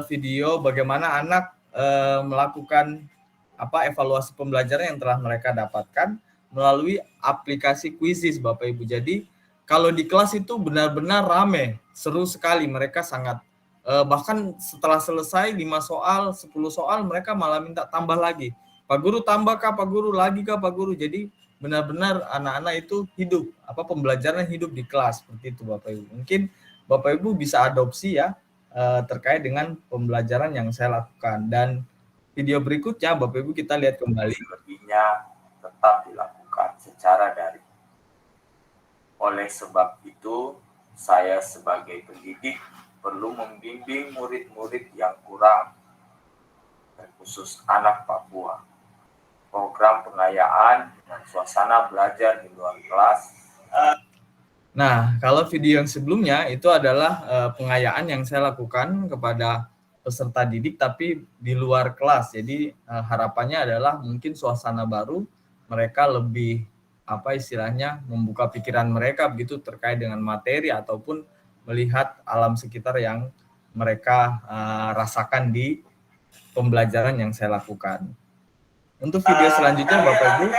video bagaimana anak melakukan evaluasi pembelajaran yang telah mereka dapatkan melalui aplikasi Quizizz, Bapak Ibu. Jadi kalau di kelas itu benar-benar rame, seru sekali, mereka sangat bahkan setelah selesai 5 soal, 10 soal mereka malah minta tambah lagi. Pak Guru tambah kah, Pak Guru lagi kah, Pak Guru. Jadi benar-benar anak-anak itu hidup, pembelajaran hidup di kelas, seperti itu Bapak Ibu. Mungkin Bapak Ibu bisa adopsi ya terkait dengan pembelajaran yang saya lakukan. Dan video berikutnya Bapak Ibu kita lihat kembali. Lebihnya tetap dilakukan secara daring. Oleh sebab itu, saya sebagai pendidik perlu membimbing murid-murid yang kurang, khusus anak Papua. Program pengayaan dan suasana belajar di luar kelas. Nah, kalau video yang sebelumnya itu adalah pengayaan yang saya lakukan kepada peserta didik tapi di luar kelas. Jadi harapannya adalah mungkin suasana baru, mereka lebih membuka pikiran mereka begitu terkait dengan materi ataupun melihat alam sekitar yang mereka rasakan di pembelajaran yang saya lakukan. Untuk video selanjutnya Bapak Ibu,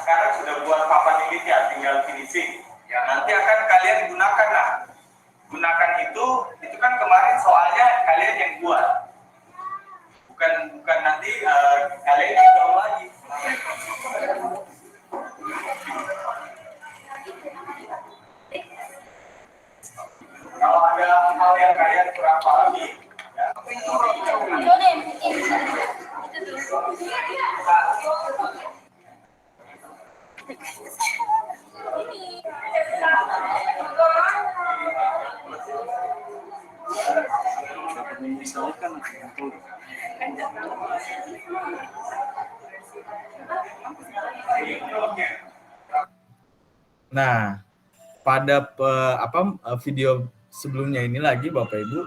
sekarang sudah buat papan ini ya, tinggal finishing. Ya, nanti akan kalian gunakan lah. Gunakan itu kan kemarin soalnya kalian yang buat. Bukan nanti kalian yang jawab lagi. Kalau ada hal yang kalian kurang pahami, ya, nah, pada video sebelumnya ini lagi Bapak Ibu,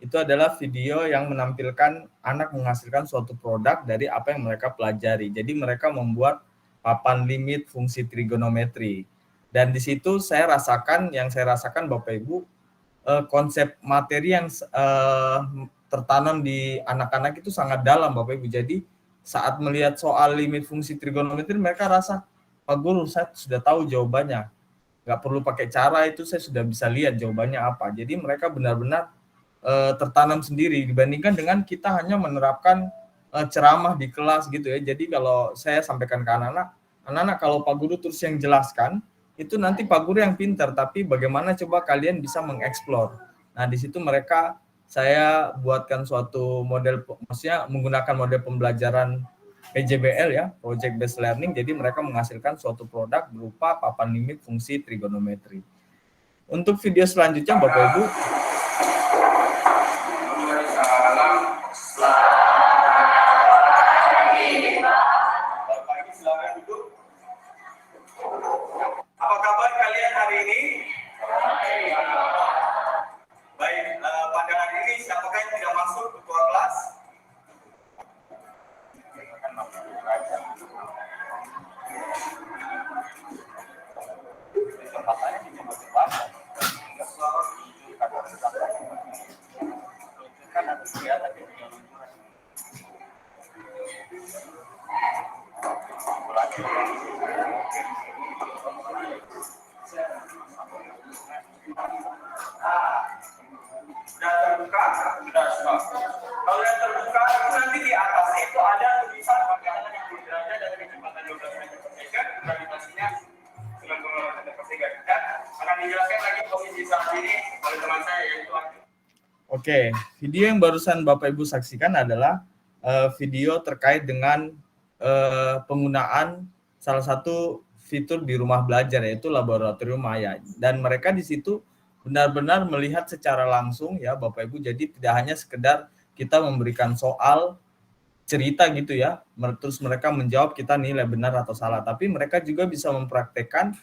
itu adalah video yang menampilkan anak menghasilkan suatu produk dari apa yang mereka pelajari. Jadi mereka membuat papan limit fungsi trigonometri. Dan di situ yang saya rasakan Bapak Ibu, konsep materi yang tertanam di anak-anak itu sangat dalam Bapak Ibu. Jadi saat melihat soal limit fungsi trigonometri mereka rasa, Pak Guru saya sudah tahu jawabannya. Nggak perlu pakai cara itu, saya sudah bisa lihat jawabannya apa. Jadi mereka benar-benar tertanam sendiri dibandingkan dengan kita hanya menerapkan ceramah di kelas gitu ya. Jadi kalau saya sampaikan ke anak-anak kalau Pak Guru terus yang jelaskan, itu nanti Pak Guru yang pintar, tapi bagaimana coba kalian bisa mengeksplor. Nah, di situ saya buatkan suatu model, maksudnya menggunakan model pembelajaran PJBL ya, Project Based Learning. Jadi mereka menghasilkan suatu produk berupa papan limit fungsi trigonometri. Untuk video selanjutnya Bapak Ibu, apa kabar kalian hari ini? Baik, pada hari ini siapakah yang tidak masuk ketua kelas? Sudah terbuka? Sudah. Kalau sudah terbuka, itu nanti di atasnya itu ada tulisan bagaimana yang derajat dan kecepatan 12 meter per second, gravitasinya 90 meter per second. Dan akan dijelaskan lagi posisi saat ini oleh teman saya yaitu Andi. Oke, video yang barusan Bapak Ibu saksikan adalah video terkait dengan penggunaan salah satu fitur di rumah belajar yaitu laboratorium maya. Dan mereka di situ benar-benar melihat secara langsung ya Bapak Ibu. Jadi tidak hanya sekedar kita memberikan soal cerita gitu ya, terus mereka menjawab kita nilai benar atau salah, tapi mereka juga bisa mempraktekkan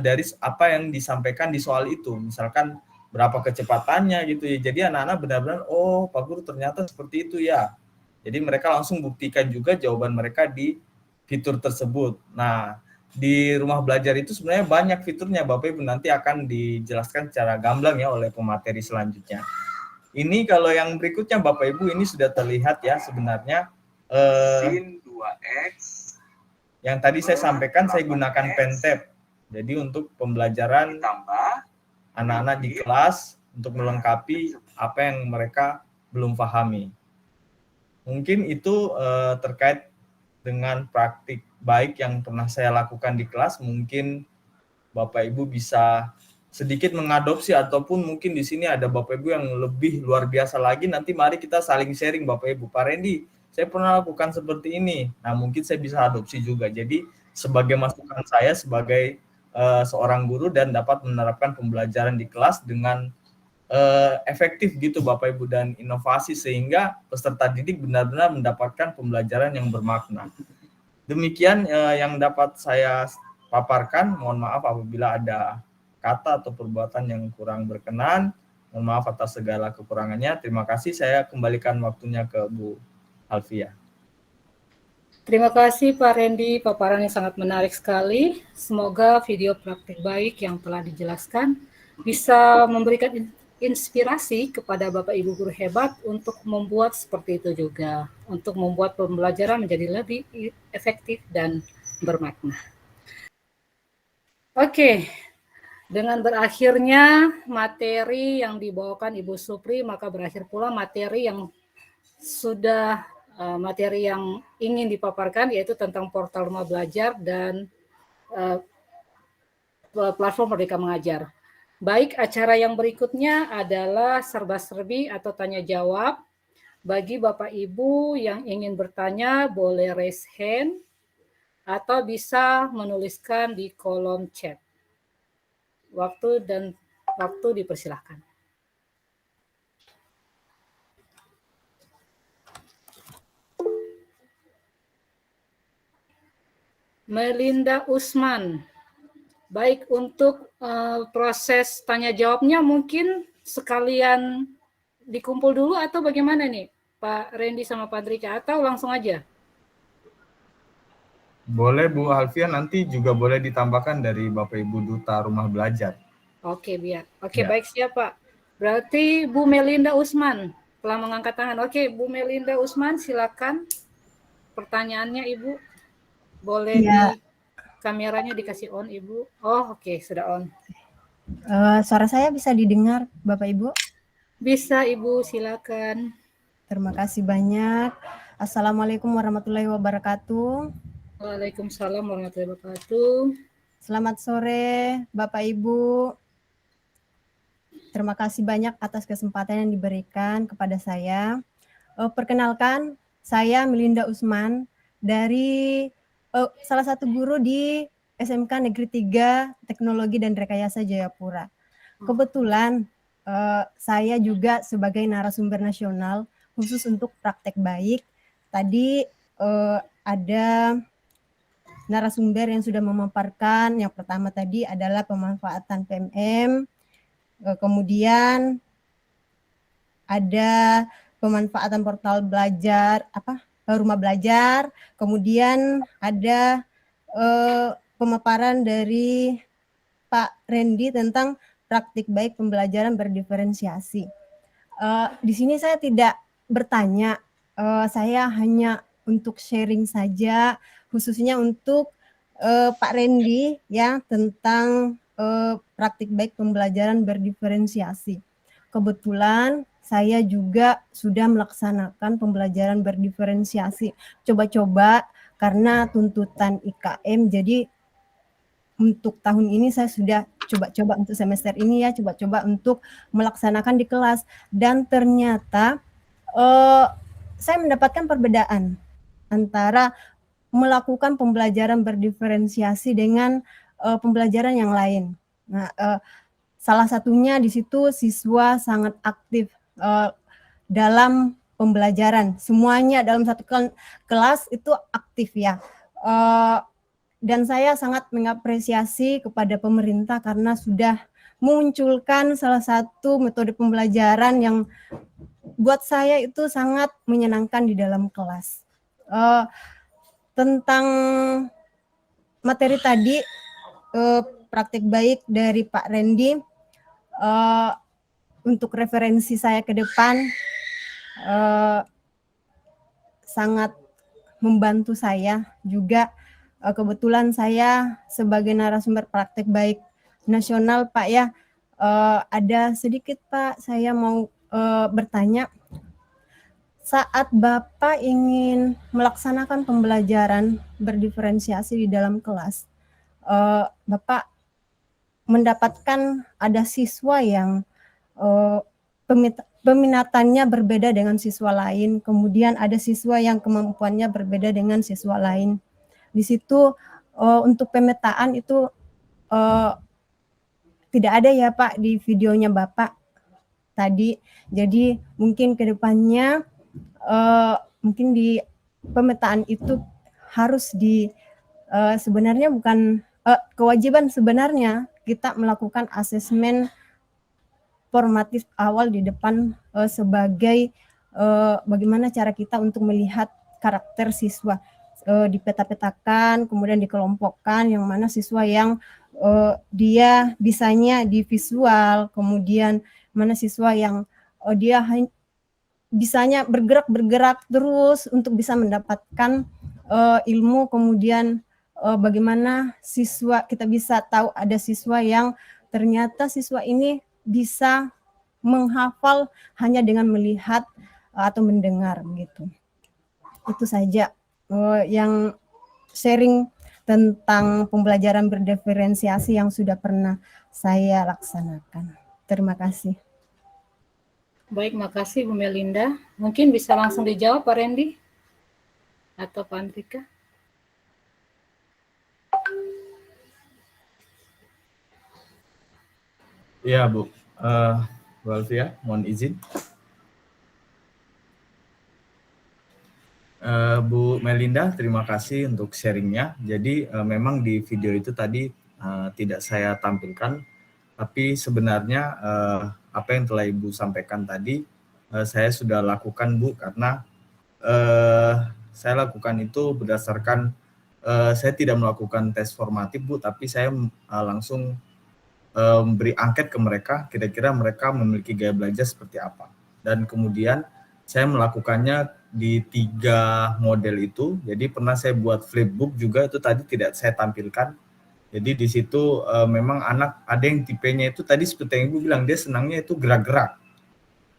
dari apa yang disampaikan di soal itu. Misalkan berapa kecepatannya gitu ya. Jadi anak-anak benar-benar, oh Pak Guru ternyata seperti itu ya. Jadi mereka langsung buktikan juga jawaban mereka di fitur tersebut. Nah, di rumah belajar itu sebenarnya banyak fiturnya Bapak Ibu, nanti akan dijelaskan secara gamblang ya oleh pemateri selanjutnya. Ini kalau yang berikutnya Bapak Ibu ini sudah terlihat ya sebenarnya sin 2x yang tadi saya sampaikan saya gunakan Pentab. Jadi untuk pembelajaran anak-anak di kelas untuk melengkapi apa yang mereka belum pahami. Mungkin itu terkait dengan praktik baik yang pernah saya lakukan di kelas, mungkin Bapak Ibu bisa sedikit mengadopsi ataupun mungkin di sini ada Bapak Ibu yang lebih luar biasa lagi, nanti mari kita saling sharing Bapak Ibu. Pak Randy, saya pernah lakukan seperti ini, nah mungkin saya bisa adopsi juga. Jadi sebagai masukan saya sebagai seorang guru dan dapat menerapkan pembelajaran di kelas dengan efektif gitu Bapak Ibu dan inovasi sehingga peserta didik benar-benar mendapatkan pembelajaran yang bermakna. Demikian yang dapat saya paparkan. Mohon maaf apabila ada kata atau perbuatan yang kurang berkenan. Mohon maaf atas segala kekurangannya. Terima kasih. Saya kembalikan waktunya ke Bu Alfia. Terima kasih Pak Randy, paparan yang sangat menarik sekali. Semoga video praktik baik yang telah dijelaskan bisa memberikan inspirasi kepada Bapak Ibu guru hebat untuk membuat seperti itu juga, untuk membuat pembelajaran menjadi lebih efektif dan bermakna. Oke, dengan berakhirnya materi yang dibawakan Ibu Supri, maka berakhir pula materi yang sudah materi yang ingin dipaparkan, yaitu tentang portal rumah belajar dan platform Merdeka Mengajar. Baik, acara yang berikutnya adalah serba-serbi atau tanya jawab. Bagi Bapak Ibu yang ingin bertanya, boleh raise hand atau bisa menuliskan di kolom chat. Waktu dipersilahkan. Melinda Usman. Baik, untuk proses tanya jawabnya mungkin sekalian dikumpul dulu atau bagaimana nih Pak Randy sama Pak Drika, atau langsung aja? Boleh Bu Alfia, nanti juga boleh ditambahkan dari Bapak Ibu Duta Rumah Belajar. Oke, biar. Oke, Ya. baik, siap Pak. Berarti Bu Melinda Usman telah mengangkat tangan. Oke, Bu Melinda Usman, silakan pertanyaannya Ibu. Boleh Ya. kameranya dikasih on Ibu. Oh, oke, sudah on. Suara saya bisa didengar Bapak Ibu? Bisa Ibu, silakan. Terima kasih banyak. Assalamualaikum warahmatullahi wabarakatuh. Waalaikumsalam warahmatullahi wabarakatuh. Selamat sore Bapak Ibu. Terima kasih banyak atas kesempatan yang diberikan kepada saya. Perkenalkan, saya Melinda Usman dari salah satu guru di SMK Negeri 3 Teknologi dan Rekayasa Jayapura. Kebetulan saya juga sebagai narasumber nasional khusus untuk praktek baik. Tadi ada narasumber yang sudah memaparkan. Yang pertama tadi adalah pemanfaatan PMM, kemudian ada pemanfaatan portal belajar rumah belajar, kemudian ada pemaparan dari Pak Randy tentang praktik baik pembelajaran berdiferensiasi. Di sini saya tidak bertanya, saya hanya untuk sharing saja, khususnya untuk Pak Randy ya tentang praktik baik pembelajaran berdiferensiasi. Kebetulan saya juga sudah melaksanakan pembelajaran berdiferensiasi. Coba-coba karena tuntutan IKM, jadi untuk tahun ini saya sudah coba-coba untuk semester ini ya, coba-coba untuk melaksanakan di kelas. Dan ternyata saya mendapatkan perbedaan antara melakukan pembelajaran berdiferensiasi dengan pembelajaran yang lain. Nah, salah satunya di situ siswa sangat aktif dalam pembelajaran. Semuanya dalam satu kelas itu aktif ya. Dan saya sangat mengapresiasi kepada pemerintah karena sudah memunculkan salah satu metode pembelajaran yang buat saya itu sangat menyenangkan di dalam kelas. Tentang materi tadi praktik baik dari Pak Randy, untuk referensi saya ke depan sangat membantu saya juga. Kebetulan saya sebagai narasumber praktik baik nasional Pak ya, ada sedikit Pak saya mau bertanya. Saat Bapak ingin melaksanakan pembelajaran berdiferensiasi di dalam kelas, Bapak mendapatkan ada siswa yang peminatannya berbeda dengan siswa lain, kemudian ada siswa yang kemampuannya berbeda dengan siswa lain. Di situ untuk pemetaan itu tidak ada ya Pak di videonya Bapak tadi. Jadi mungkin ke depannya mungkin di pemetaan itu harus sebenarnya bukan kewajiban sebenarnya kita melakukan asesmen formatif awal di depan sebagai bagaimana cara kita untuk melihat karakter siswa, dipeta-petakan, kemudian dikelompokkan yang mana siswa yang dia bisanya di visual, kemudian mana siswa yang dia bisanya bergerak terus untuk bisa mendapatkan ilmu, kemudian bagaimana siswa kita bisa tahu ada siswa yang ternyata siswa ini bisa menghafal hanya dengan melihat atau mendengar gitu. Itu saja yang sharing tentang pembelajaran berdiferensiasi yang sudah pernah saya laksanakan. Terima kasih. Baik, makasih Bu Melinda. Mungkin bisa langsung dijawab Pak Randy atau Pak Andrika. Iya Bu, Bu Alfia, mohon izin. Bu Melinda, terima kasih untuk sharingnya. Jadi memang di video itu tadi tidak saya tampilkan, tapi sebenarnya apa yang telah Ibu sampaikan tadi saya sudah lakukan Bu, karena saya lakukan itu berdasarkan saya tidak melakukan tes formatif Bu, tapi saya langsung memberi angket ke mereka, kira-kira mereka memiliki gaya belajar seperti apa. Dan kemudian saya melakukannya di 3 model itu. Jadi pernah saya buat flipbook juga, itu tadi tidak saya tampilkan. Jadi di situ memang anak ada yang tipenya itu tadi seperti yang Ibu bilang, dia senangnya itu gerak-gerak.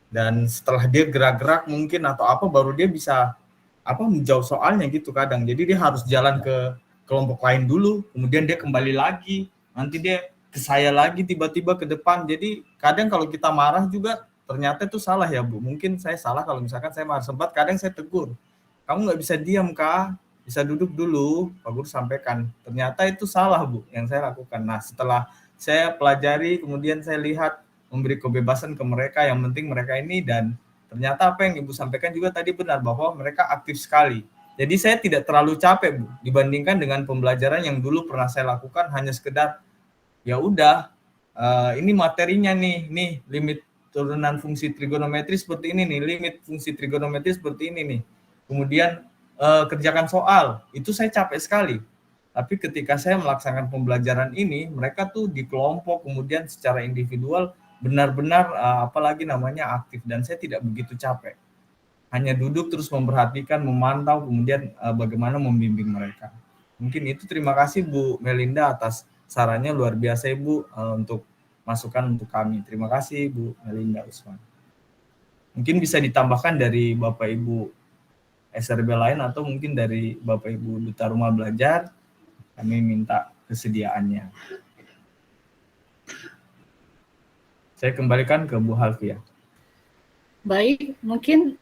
Dan setelah dia gerak-gerak mungkin atau apa baru dia bisa menjawab soalnya gitu kadang. Jadi dia harus jalan ke kelompok lain dulu, kemudian dia kembali lagi, nanti dia ke saya lagi tiba-tiba ke depan. Jadi kadang kalau kita marah juga ternyata itu salah ya Bu. Mungkin saya salah kalau misalkan saya marah, sempat kadang saya tegur. Kamu nggak bisa diam Kak, bisa duduk dulu, Pak Guru sampaikan. Ternyata itu salah Bu yang saya lakukan. Nah setelah saya pelajari, kemudian saya lihat, memberi kebebasan ke mereka, yang penting mereka ini, dan ternyata apa yang Ibu sampaikan juga tadi benar, bahwa mereka aktif sekali. Jadi saya tidak terlalu capek Bu, dibandingkan dengan pembelajaran yang dulu pernah saya lakukan hanya sekedar, ya udah, ini materinya nih limit turunan fungsi trigonometri seperti ini nih, limit fungsi trigonometri seperti ini nih. Kemudian kerjakan soal, itu saya capek sekali. Tapi ketika saya melaksanakan pembelajaran ini, mereka tuh di kelompok, kemudian secara individual benar-benar apalagi namanya aktif, dan saya tidak begitu capek. Hanya duduk terus memperhatikan, memantau, kemudian bagaimana membimbing mereka. Mungkin itu. Terima kasih Bu Melinda atas sarannya, luar biasa Ibu untuk masukan untuk kami. Terima kasih Bu Melinda Usman. Mungkin bisa ditambahkan dari Bapak Ibu SRB lain atau mungkin dari Bapak Ibu Duta Rumah Belajar, kami minta kesediaannya. Saya kembalikan ke Bu Halfia. Baik, mungkin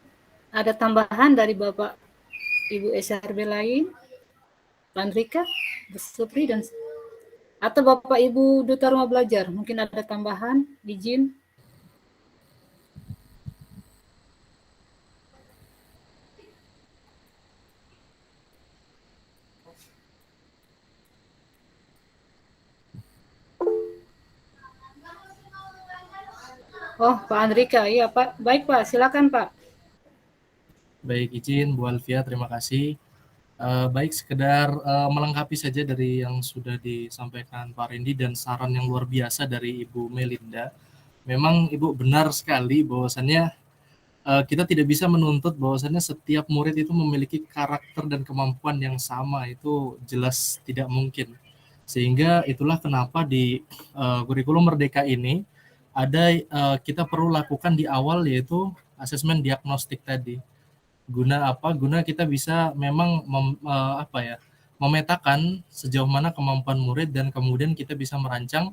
ada tambahan dari Bapak Ibu SRB lain, Pak Andrika, Bu Supri, dan atau Bapak Ibu Duta Rumah Belajar, mungkin ada tambahan, izin. Oh, Pak Andrika, iya Pak. Baik Pak, silakan Pak. Baik, izin Bu Alfia, terima kasih. Baik, sekedar melengkapi saja dari yang sudah disampaikan Pak Randy dan saran yang luar biasa dari Ibu Melinda. Memang Ibu benar sekali bahwasannya kita tidak bisa menuntut bahwasannya setiap murid itu memiliki karakter dan kemampuan yang sama, itu jelas tidak mungkin. Sehingga itulah kenapa di kurikulum Merdeka ini ada kita perlu lakukan di awal, yaitu asesmen diagnostik tadi. Guna apa? Guna kita bisa memang memetakan sejauh mana kemampuan murid dan kemudian kita bisa merancang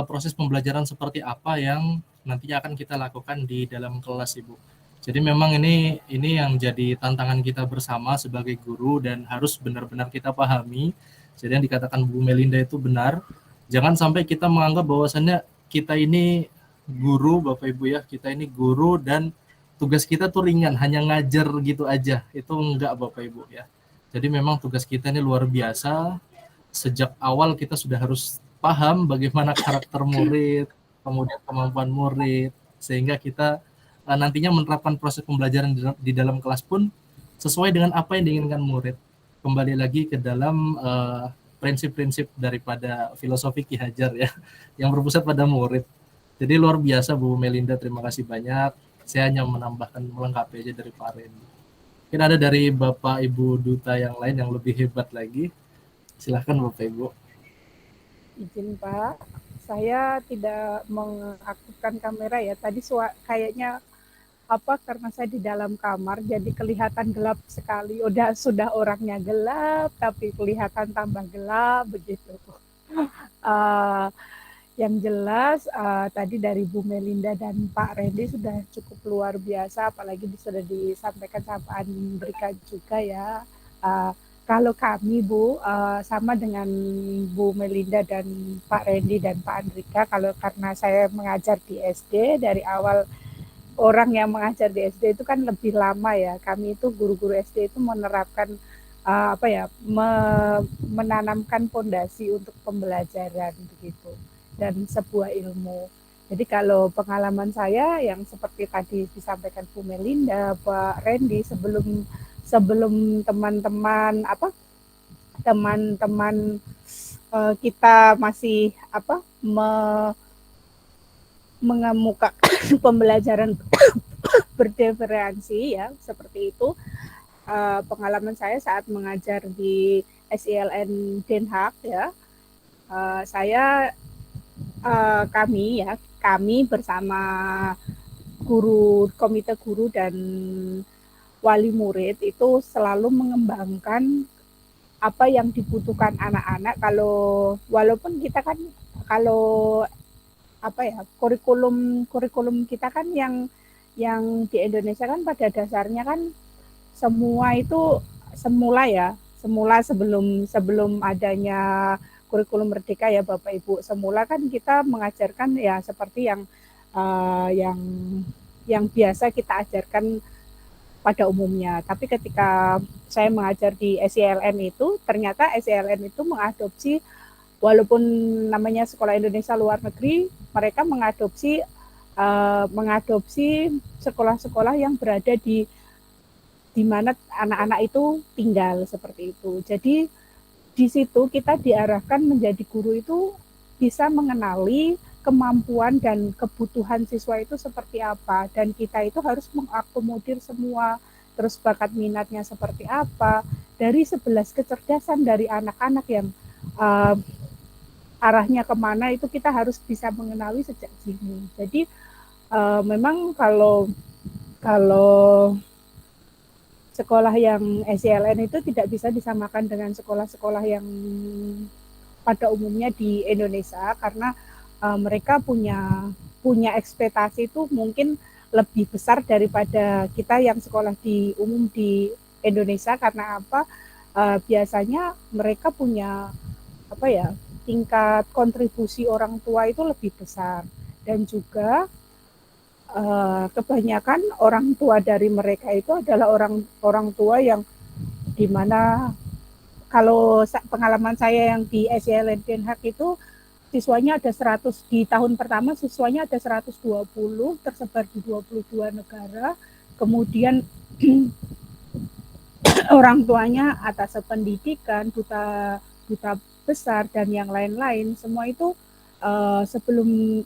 proses pembelajaran seperti apa yang nantinya akan kita lakukan di dalam kelas, Ibu. Jadi memang ini yang jadi tantangan kita bersama sebagai guru dan harus benar-benar kita pahami. Jadi yang dikatakan Bu Melinda itu benar. Jangan sampai kita menganggap bahwasannya kita ini guru, Bapak Ibu ya, kita ini guru dan tugas kita tuh ringan, hanya ngajar gitu aja. Itu enggak, Bapak Ibu ya. Jadi memang tugas kita ini luar biasa. Sejak awal kita sudah harus paham bagaimana karakter murid, kemudian kemampuan murid, sehingga kita nantinya menerapkan proses pembelajaran di dalam kelas pun sesuai dengan apa yang diinginkan murid. Kembali lagi ke dalam prinsip-prinsip daripada filosofi Ki Hajar ya, yang berpusat pada murid. Jadi luar biasa Bu Melinda, terima kasih banyak. Saya hanya menambahkan, melengkapi aja dari Pak Randy. Mungkin ada dari Bapak Ibu Duta yang lain yang lebih hebat lagi. Silahkan Bapak Ibu. Izin Pak, saya tidak mengaktifkan kamera ya. Tadi kayaknya karena saya di dalam kamar jadi kelihatan gelap sekali. Sudah orangnya gelap tapi kelihatan tambah gelap begitu. Yang jelas tadi dari Bu Melinda dan Pak Randy sudah cukup luar biasa, apalagi sudah disampaikan sama Pak Andrika juga ya. Kalau kami Bu, sama dengan Bu Melinda dan Pak Randy dan Pak Andrika, karena saya mengajar di SD, dari awal orang yang mengajar di SD itu kan lebih lama ya. Kami itu guru-guru SD itu menerapkan menanamkan fondasi untuk pembelajaran begitu dan sebuah ilmu. Jadi kalau pengalaman saya yang seperti tadi disampaikan Bu Melinda, Pak Randy, sebelum teman-teman kita masih mengemuka pembelajaran berdiferensi ya seperti itu. Pengalaman saya saat mengajar di SILN Den Haag ya, kami bersama komite guru dan wali murid itu selalu mengembangkan apa yang dibutuhkan anak-anak. Walaupun kita kan kurikulum kita kan yang di Indonesia kan pada dasarnya kan semula sebelum adanya kurikulum Merdeka ya Bapak Ibu, semula kan kita mengajarkan ya seperti yang biasa kita ajarkan pada umumnya. Tapi ketika saya mengajar di SILN itu, ternyata SILN itu mengadopsi, walaupun namanya Sekolah Indonesia Luar Negeri, mereka mengadopsi sekolah-sekolah yang berada di mana anak-anak itu tinggal seperti itu. Jadi di situ kita diarahkan menjadi guru itu bisa mengenali kemampuan dan kebutuhan siswa itu seperti apa, dan kita itu harus mengakomodir semua, terus bakat minatnya seperti apa, dari 11 kecerdasan dari anak-anak yang arahnya kemana itu kita harus bisa mengenali sejak dini. Jadi memang kalau sekolah yang SILN itu tidak bisa disamakan dengan sekolah-sekolah yang pada umumnya di Indonesia, karena mereka punya ekspektasi itu mungkin lebih besar daripada kita yang sekolah di umum di Indonesia. Karena apa? Biasanya mereka punya tingkat kontribusi orang tua itu lebih besar, dan juga kebanyakan orang tua dari mereka itu adalah orang tua yang dimana kalau pengalaman saya yang di SILN Den Haag itu siswanya ada 100, di tahun pertama siswanya ada 120 tersebar di 22 negara, kemudian orang tuanya atas pendidikan, duta besar dan yang lain-lain, semua itu sebelum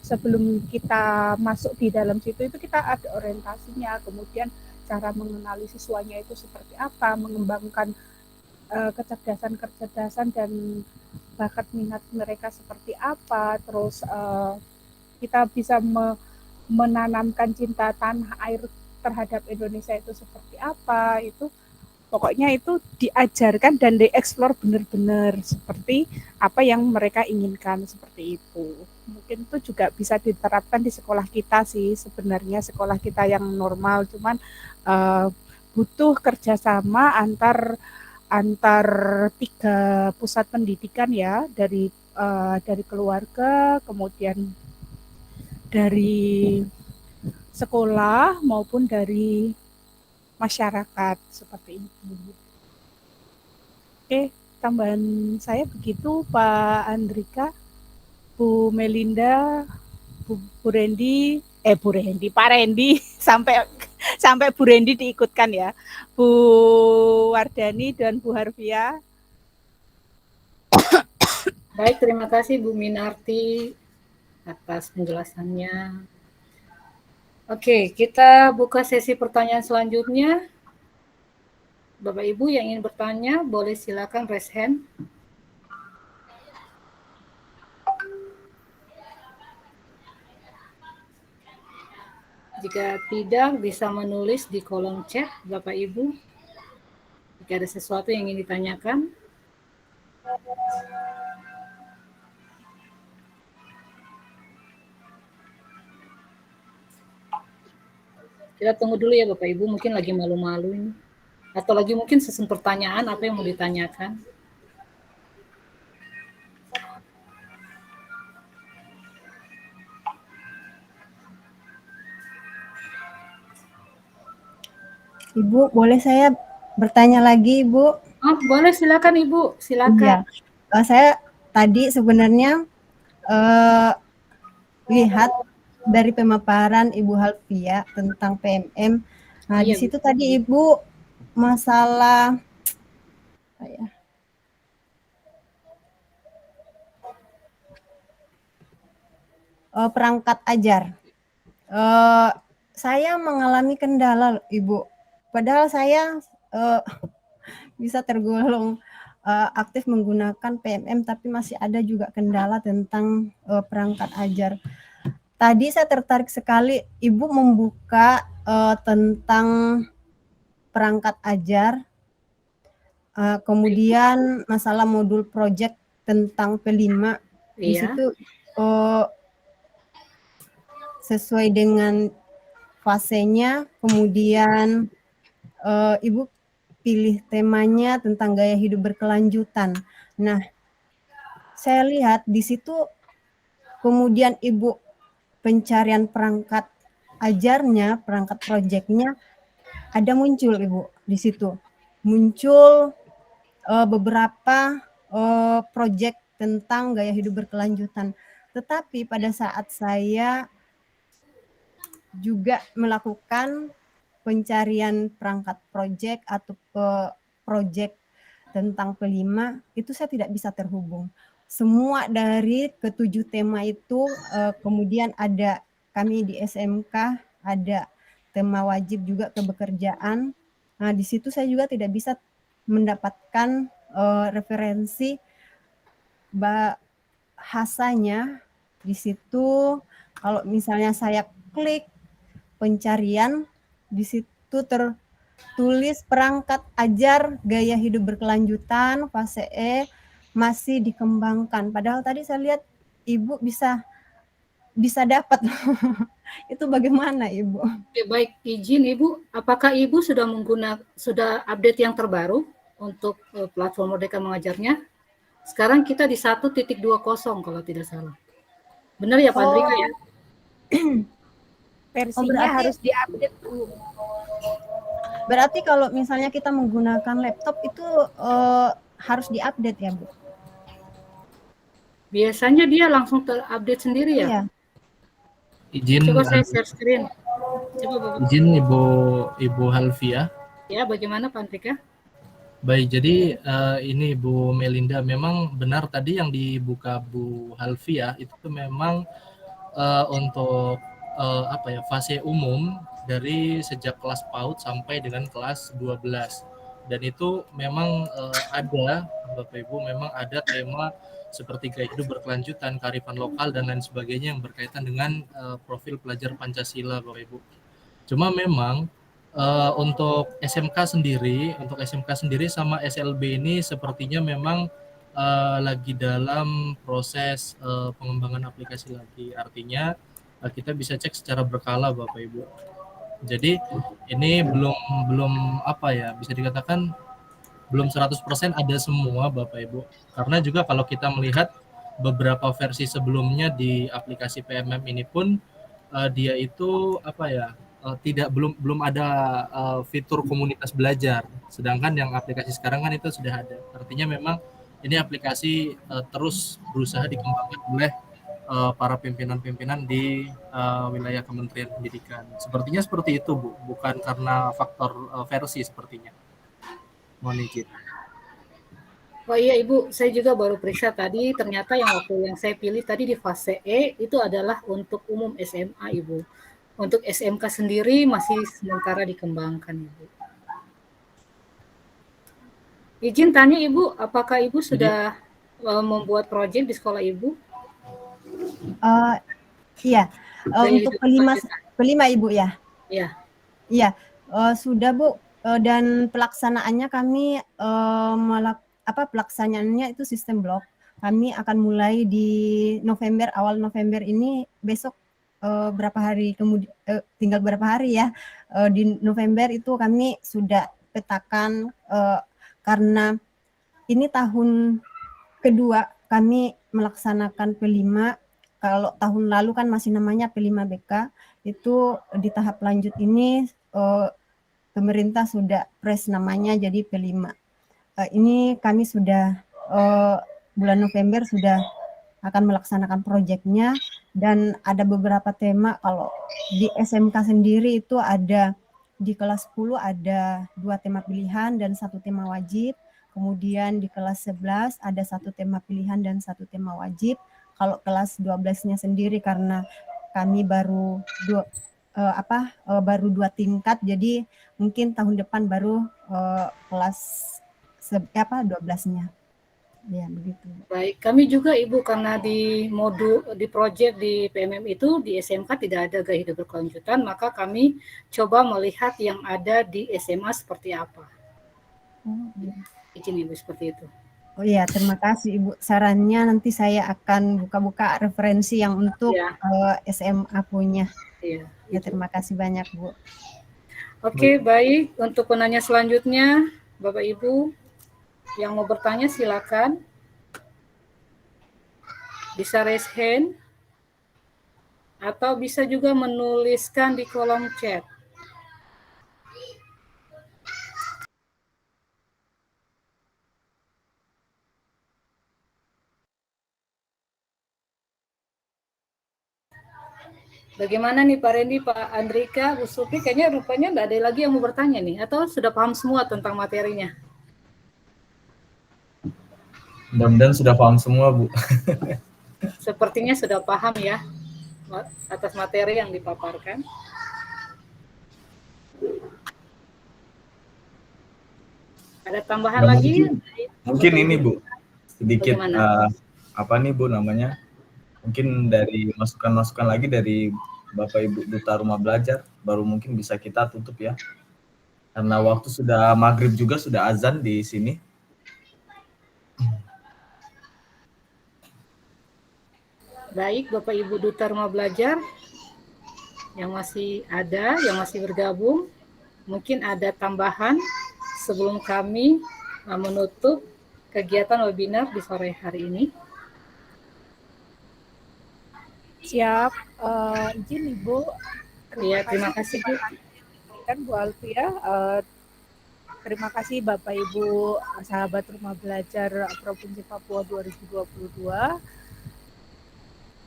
sebelum kita masuk di dalam situ itu kita ada orientasinya, kemudian cara mengenali siswanya itu seperti apa, mengembangkan kecerdasan dan bakat minat mereka seperti apa, terus kita bisa menanamkan cinta tanah air terhadap Indonesia itu seperti apa, itu pokoknya itu diajarkan dan dieksplor benar-benar seperti apa yang mereka inginkan, seperti itu. Mungkin itu juga bisa diterapkan di sekolah kita sih, sebenarnya sekolah kita yang normal, cuman butuh kerjasama antar 3 pusat pendidikan ya, dari keluarga, kemudian dari sekolah maupun dari masyarakat, seperti itu. Oke, tambahan saya begitu, Pak Andrika, Bu Melinda, Bu Rendi, Pak Rendi, sampai Bu Rendi diikutkan ya, Bu Wardani dan Bu Harvia. Baik, terima kasih Bu Minarti atas penjelasannya. Oke, kita buka sesi pertanyaan selanjutnya. Bapak Ibu yang ingin bertanya, boleh silakan raise hand. Jika tidak, bisa menulis di kolom chat, Bapak Ibu. Jika ada sesuatu yang ingin ditanyakan. Kita tunggu dulu ya Bapak Ibu, mungkin lagi malu-malu ini. Atau lagi mungkin susun pertanyaan apa yang mau ditanyakan. Ibu, boleh saya bertanya lagi, Ibu? Oh, boleh, silakan Ibu, silakan. Iya. Saya tadi sebenarnya lihat dari pemaparan Ibu Halvia tentang PMM. Nah, di situ tadi Ibu masalah perangkat ajar. Saya mengalami kendala, Ibu. Padahal saya bisa tergolong aktif menggunakan PMM, tapi masih ada juga kendala tentang perangkat ajar. Tadi saya tertarik sekali Ibu membuka tentang perangkat ajar, kemudian masalah modul project tentang P5. Di situ sesuai dengan fasenya, kemudian Ibu pilih temanya tentang gaya hidup berkelanjutan. Nah, saya lihat di situ kemudian Ibu pencarian perangkat ajarnya, perangkat proyeknya ada muncul Ibu di situ. Muncul beberapa proyek tentang gaya hidup berkelanjutan. Tetapi pada saat saya juga melakukan pencarian perangkat proyek atau proyek tentang P5, itu saya tidak bisa terhubung. Semua dari ke-7 tema itu, kemudian ada kami di SMK, ada tema wajib juga kebekerjaan. Nah, di situ saya juga tidak bisa mendapatkan referensi bahasanya. Di situ kalau misalnya saya klik pencarian, di situ tertulis perangkat ajar gaya hidup berkelanjutan fase E masih dikembangkan. Padahal tadi saya lihat Ibu bisa dapat. Itu bagaimana Ibu? Oke, baik, izin Ibu, apakah Ibu sudah update yang terbaru untuk platform Merdeka Mengajarnya? Sekarang kita di 1.20 kalau tidak salah. Benar ya Pak Andrika ya? Versinya harus diupdate dulu. Berarti kalau misalnya kita menggunakan laptop itu harus diupdate ya Bu? Biasanya dia langsung terupdate sendiri ya? Iya. Izin. Coba saya share screen. Coba Bapak. Izin Ibu Halvia. Ya, bagaimana Pak Andrika? Baik, jadi ini Bu Melinda, memang benar tadi yang dibuka Bu Halvi ya, itu memang untuk fase umum dari sejak kelas PAUD sampai dengan kelas 12. Dan itu memang ada, Bapak Ibu, memang ada tema seperti gaya hidup berkelanjutan, kearifan lokal, dan lain sebagainya yang berkaitan dengan profil pelajar Pancasila, Bapak Ibu. Cuma memang untuk SMK sendiri sama SLB ini sepertinya memang lagi dalam proses pengembangan aplikasi lagi. Artinya kita bisa cek secara berkala, Bapak Ibu. Jadi ini belum bisa dikatakan belum 100% ada semua, Bapak Ibu. Karena juga kalau kita melihat beberapa versi sebelumnya di aplikasi PMM ini pun dia itu belum ada fitur komunitas belajar, sedangkan yang aplikasi sekarang kan itu sudah ada. Artinya memang ini aplikasi terus berusaha dikembangkan oleh para pimpinan-pimpinan di wilayah Kementerian Pendidikan. Sepertinya seperti itu, Bu, bukan karena faktor versi sepertinya. Mohon izin. Oh iya Ibu, saya juga baru periksa tadi, ternyata yang waktu yang saya pilih tadi di fase E itu adalah untuk umum SMA Ibu. Untuk SMK sendiri masih sementara dikembangkan Ibu. Izin tanya Ibu, apakah Ibu sudah membuat proyek di sekolah Ibu? Iya, untuk kelima Ibu ya? Iya. Iya, sudah Bu, dan pelaksanaannya kami pelaksanaannya itu sistem blok. Kami akan mulai di November, awal November ini, besok tinggal berapa hari ya, di November itu kami sudah petakan, karena ini tahun kedua kami melaksanakan P5. Kalau tahun lalu kan masih namanya P5BK, itu di tahap lanjut ini pemerintah sudah press namanya jadi P5. Ini kami sudah bulan November sudah akan melaksanakan proyeknya, dan ada beberapa tema. Kalau di SMK sendiri itu ada di kelas 10 ada 2 tema pilihan dan 1 tema wajib. Kemudian di kelas 11 ada 1 tema pilihan dan 1 tema wajib. Kalau kelas 12-nya sendiri karena kami baru 2 tingkat, jadi mungkin tahun depan baru kelas 12-nya. Ya, begitu. Baik, kami juga Ibu, karena di proyek di PMM itu di SMK tidak ada gaya hidup berkelanjutan, maka kami coba melihat yang ada di SMA seperti apa. Izin Ibu seperti itu. Oh iya, terima kasih Ibu. Sarannya nanti saya akan buka-buka referensi yang untuk SMA punya. Iya. Ya, terima kasih banyak Bu. Oke, baik. Untuk penanya selanjutnya, Bapak Ibu yang mau bertanya silakan. Bisa raise hand atau bisa juga menuliskan di kolom chat. Bagaimana nih Pak Randy, Pak Andrika, Bu Supi, kayaknya rupanya nggak ada lagi yang mau bertanya nih, atau sudah paham semua tentang materinya? Mudah-mudahan sudah paham semua, Bu. Sepertinya sudah paham ya atas materi yang dipaparkan. Ada tambahan lagi? Mungkin ini Bu, sedikit Bu namanya? Mungkin dari masukan-masukan lagi dari Bapak Ibu Duta Rumah Belajar, baru mungkin bisa kita tutup ya. Karena waktu sudah maghrib juga, sudah azan di sini. Baik, Bapak Ibu Duta Rumah Belajar yang masih ada, yang masih bergabung, mungkin ada tambahan sebelum kami menutup kegiatan webinar di sore hari ini. Siap, izin Ibu. Iya, terima kasih Bu. Kan Bu Alfia, terima kasih Bapak Ibu sahabat Rumah Belajar Provinsi Papua 2022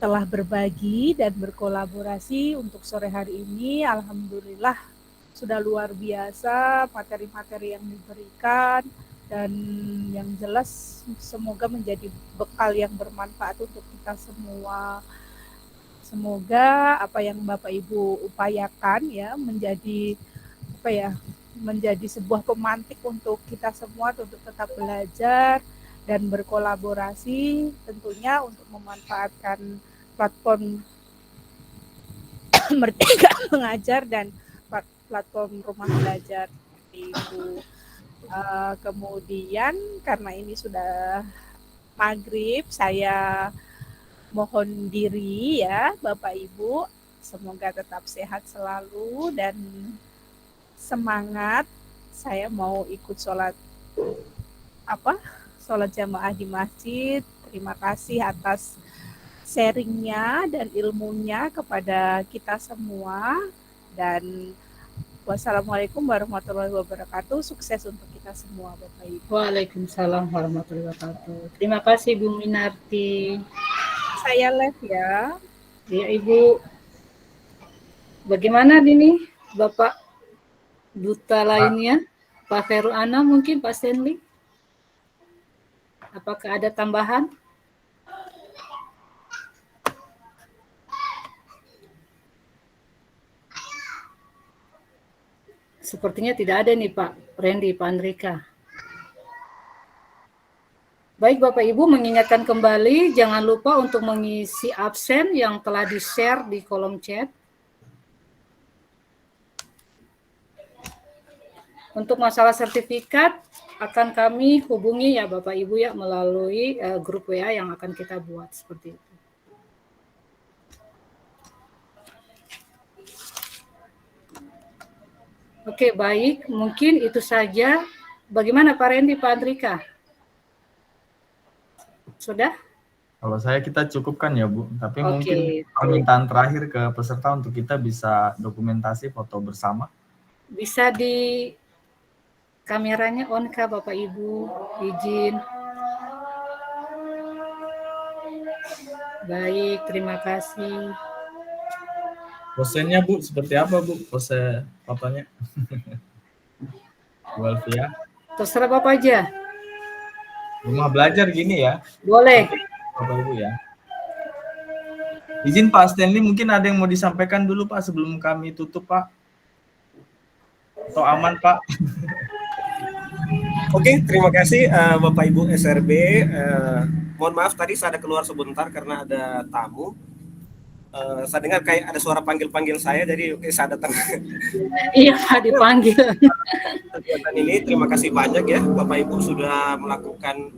telah berbagi dan berkolaborasi untuk sore hari ini. Alhamdulillah sudah luar biasa materi-materi yang diberikan, dan yang jelas semoga menjadi bekal yang bermanfaat untuk kita semua. Semoga apa yang Bapak Ibu upayakan ya menjadi menjadi sebuah pemantik untuk kita semua untuk tetap belajar dan berkolaborasi tentunya untuk memanfaatkan platform Merdeka Mengajar dan platform Rumah Belajar Ibu. Kemudian karena ini sudah maghrib, saya mohon diri ya Bapak Ibu, semoga tetap sehat selalu dan semangat. Saya mau ikut sholat jamaah di masjid. Terima kasih atas sharingnya dan ilmunya kepada kita semua, dan wassalamualaikum warahmatullahi wabarakatuh. Sukses untuk kita semua Bapak Ibu. Waalaikumsalam warahmatullahi wabarakatuh. Terima kasih Bu Minarti. Saya live ya. Ya Ibu. Bagaimana ini Bapak duta lainnya? Pak Feru Ana mungkin, Pak Stanley? Apakah ada tambahan? Sepertinya tidak ada nih Pak Randy, Pak Andrika. Baik Bapak Ibu, mengingatkan kembali jangan lupa untuk mengisi absen yang telah di-share di kolom chat. Untuk masalah sertifikat akan kami hubungi ya Bapak Ibu ya melalui grup WA yang akan kita buat seperti itu. Oke, baik. Mungkin itu saja. Bagaimana Pak Randy, Pak Andrika? Sudah? Kalau saya kita cukupkan ya Bu, tapi Oke. mungkin permintaan terakhir ke peserta untuk kita bisa dokumentasi foto bersama. Bisa di kameranya on kah Bapak Ibu? Izin. Baik, terima kasih. Posenya Bu, seperti apa Bu? Pose fotonya? Bu Alfia. Terserah Bapak aja. Rumah belajar gini ya? Boleh. Bapak Ibu ya. Izin Pak Stanley, mungkin ada yang mau disampaikan dulu Pak sebelum kami tutup Pak? Atau aman Pak? Oke, terima kasih Bapak Ibu SRB. Mohon maaf tadi saya ada keluar sebentar karena ada tamu. Saya dengar kayak ada suara panggil-panggil saya, jadi oke saya datang. Iya Pak, dipanggil. Kegiatan ini terima kasih banyak ya Bapak Ibu sudah melakukan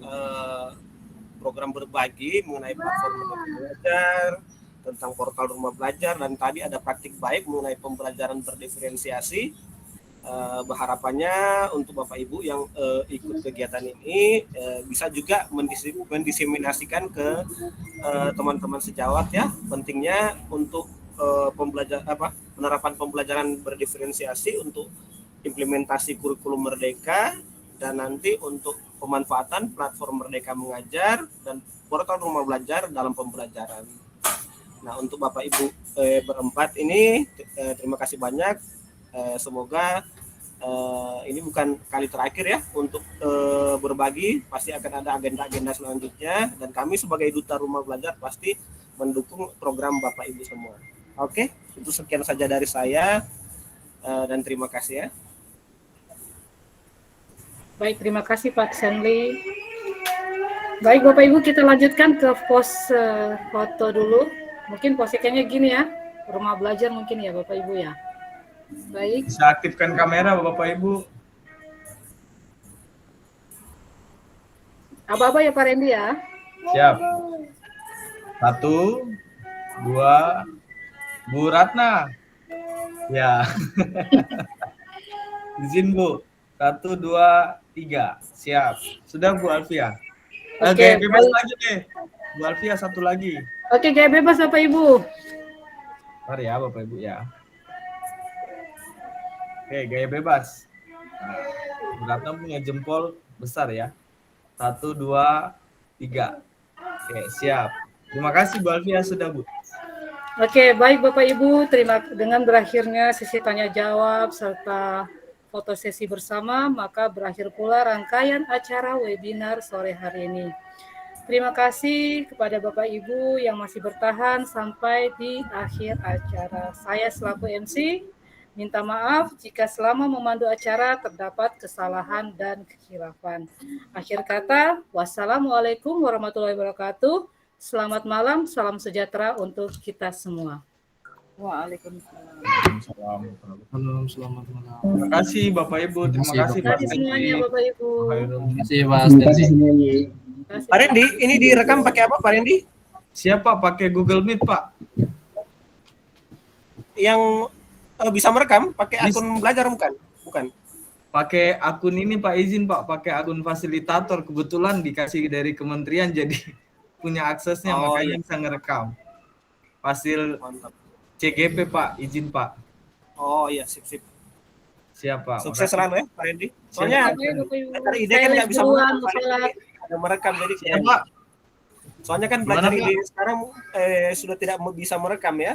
program berbagi mengenai platform Merdeka Belajar, tentang portal Rumah Belajar, dan tadi ada praktik baik mengenai pembelajaran berdiferensiasi. Berharapannya untuk Bapak Ibu yang ikut kegiatan ini bisa juga mendiseminasikan ke teman-teman sejawat ya. Pentingnya untuk penerapan pembelajaran berdiferensiasi untuk implementasi kurikulum Merdeka, dan nanti untuk pemanfaatan platform Merdeka Mengajar dan portal Rumah Belajar dalam pembelajaran. Nah, untuk Bapak Ibu berempat ini terima kasih banyak. Semoga ini bukan kali terakhir ya untuk berbagi, pasti akan ada agenda-agenda selanjutnya, dan kami sebagai duta Rumah Belajar pasti mendukung program Bapak Ibu semua. Oke, itu sekian saja dari saya dan terima kasih ya. Baik, terima kasih Pak Stanley. Baik Bapak Ibu, kita lanjutkan ke pose foto dulu. Mungkin posisinya gini ya, Rumah Belajar mungkin ya Bapak Ibu ya. Baik. Bisa aktifkan kamera Bapak Ibu. Apa-apa ya Pak Randy ya. Siap. 1, 2, Bu Ratna. Ya. Izin Bu. 1, 2, 3. Siap. Sudah Bu Alfia. Oke, bebas lagi deh. Bu Alfia satu lagi. Oke, gaya bebas Bapak Ibu. Mari ya Bapak Ibu ya. Oke, gaya bebas. Nah, Bu Ratna punya jempol besar ya. 1, 2, 3. Oke, siap. Terima kasih Bu Alfia sudah Bu. Oke, baik Bapak Ibu, dengan berakhirnya sesi tanya jawab serta foto sesi bersama, maka berakhir pula rangkaian acara webinar sore hari ini. Terima kasih kepada Bapak Ibu yang masih bertahan sampai di akhir acara. Saya selaku MC minta maaf jika selama memandu acara terdapat kesalahan dan kekhilafan. Akhir kata, wassalamualaikum warahmatullahi wabarakatuh. Selamat malam, salam sejahtera untuk kita semua. Waalaikumsalam. Halo, selamat malam. Terima kasih Bapak Ibu, terima kasih Pak semuanya Bapak Ibu. Terima kasih Pak Stendi. Pak Rendi, ini direkam pakai apa Pak Rendi? Siapa pakai Google Meet Pak? Yang bisa merekam pakai akun belajar bukan? Bukan. Pakai akun ini Pak, izin Pak, pakai akun fasilitator, kebetulan dikasih dari kementerian jadi punya aksesnya, makanya bisa ngerekam. Fasil CGP Pak, izin Pak. Oh iya, sip. Siapa? Sukses selalu ya Pak Rendi. Soalnya belajar ide kan nggak bisa merekam jadi siapa? Soalnya kan belajar ide sekarang sudah tidak bisa merekam ya.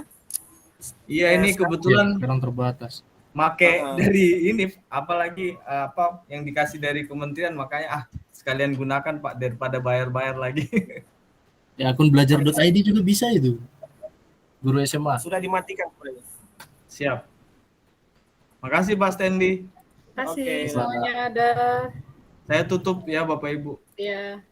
Iya, ini kebetulan sekarang terbatas. Make dari ini, apalagi apa yang dikasih dari kementerian, makanya sekalian gunakan Pak daripada bayar-bayar lagi. Ya, akun belajar.id juga bisa itu. Guru SMA. Sudah dimatikan. Siap. Makasih Pak Stendi. Terima kasih semuanya ada. Saya tutup ya Bapak Ibu. Ya.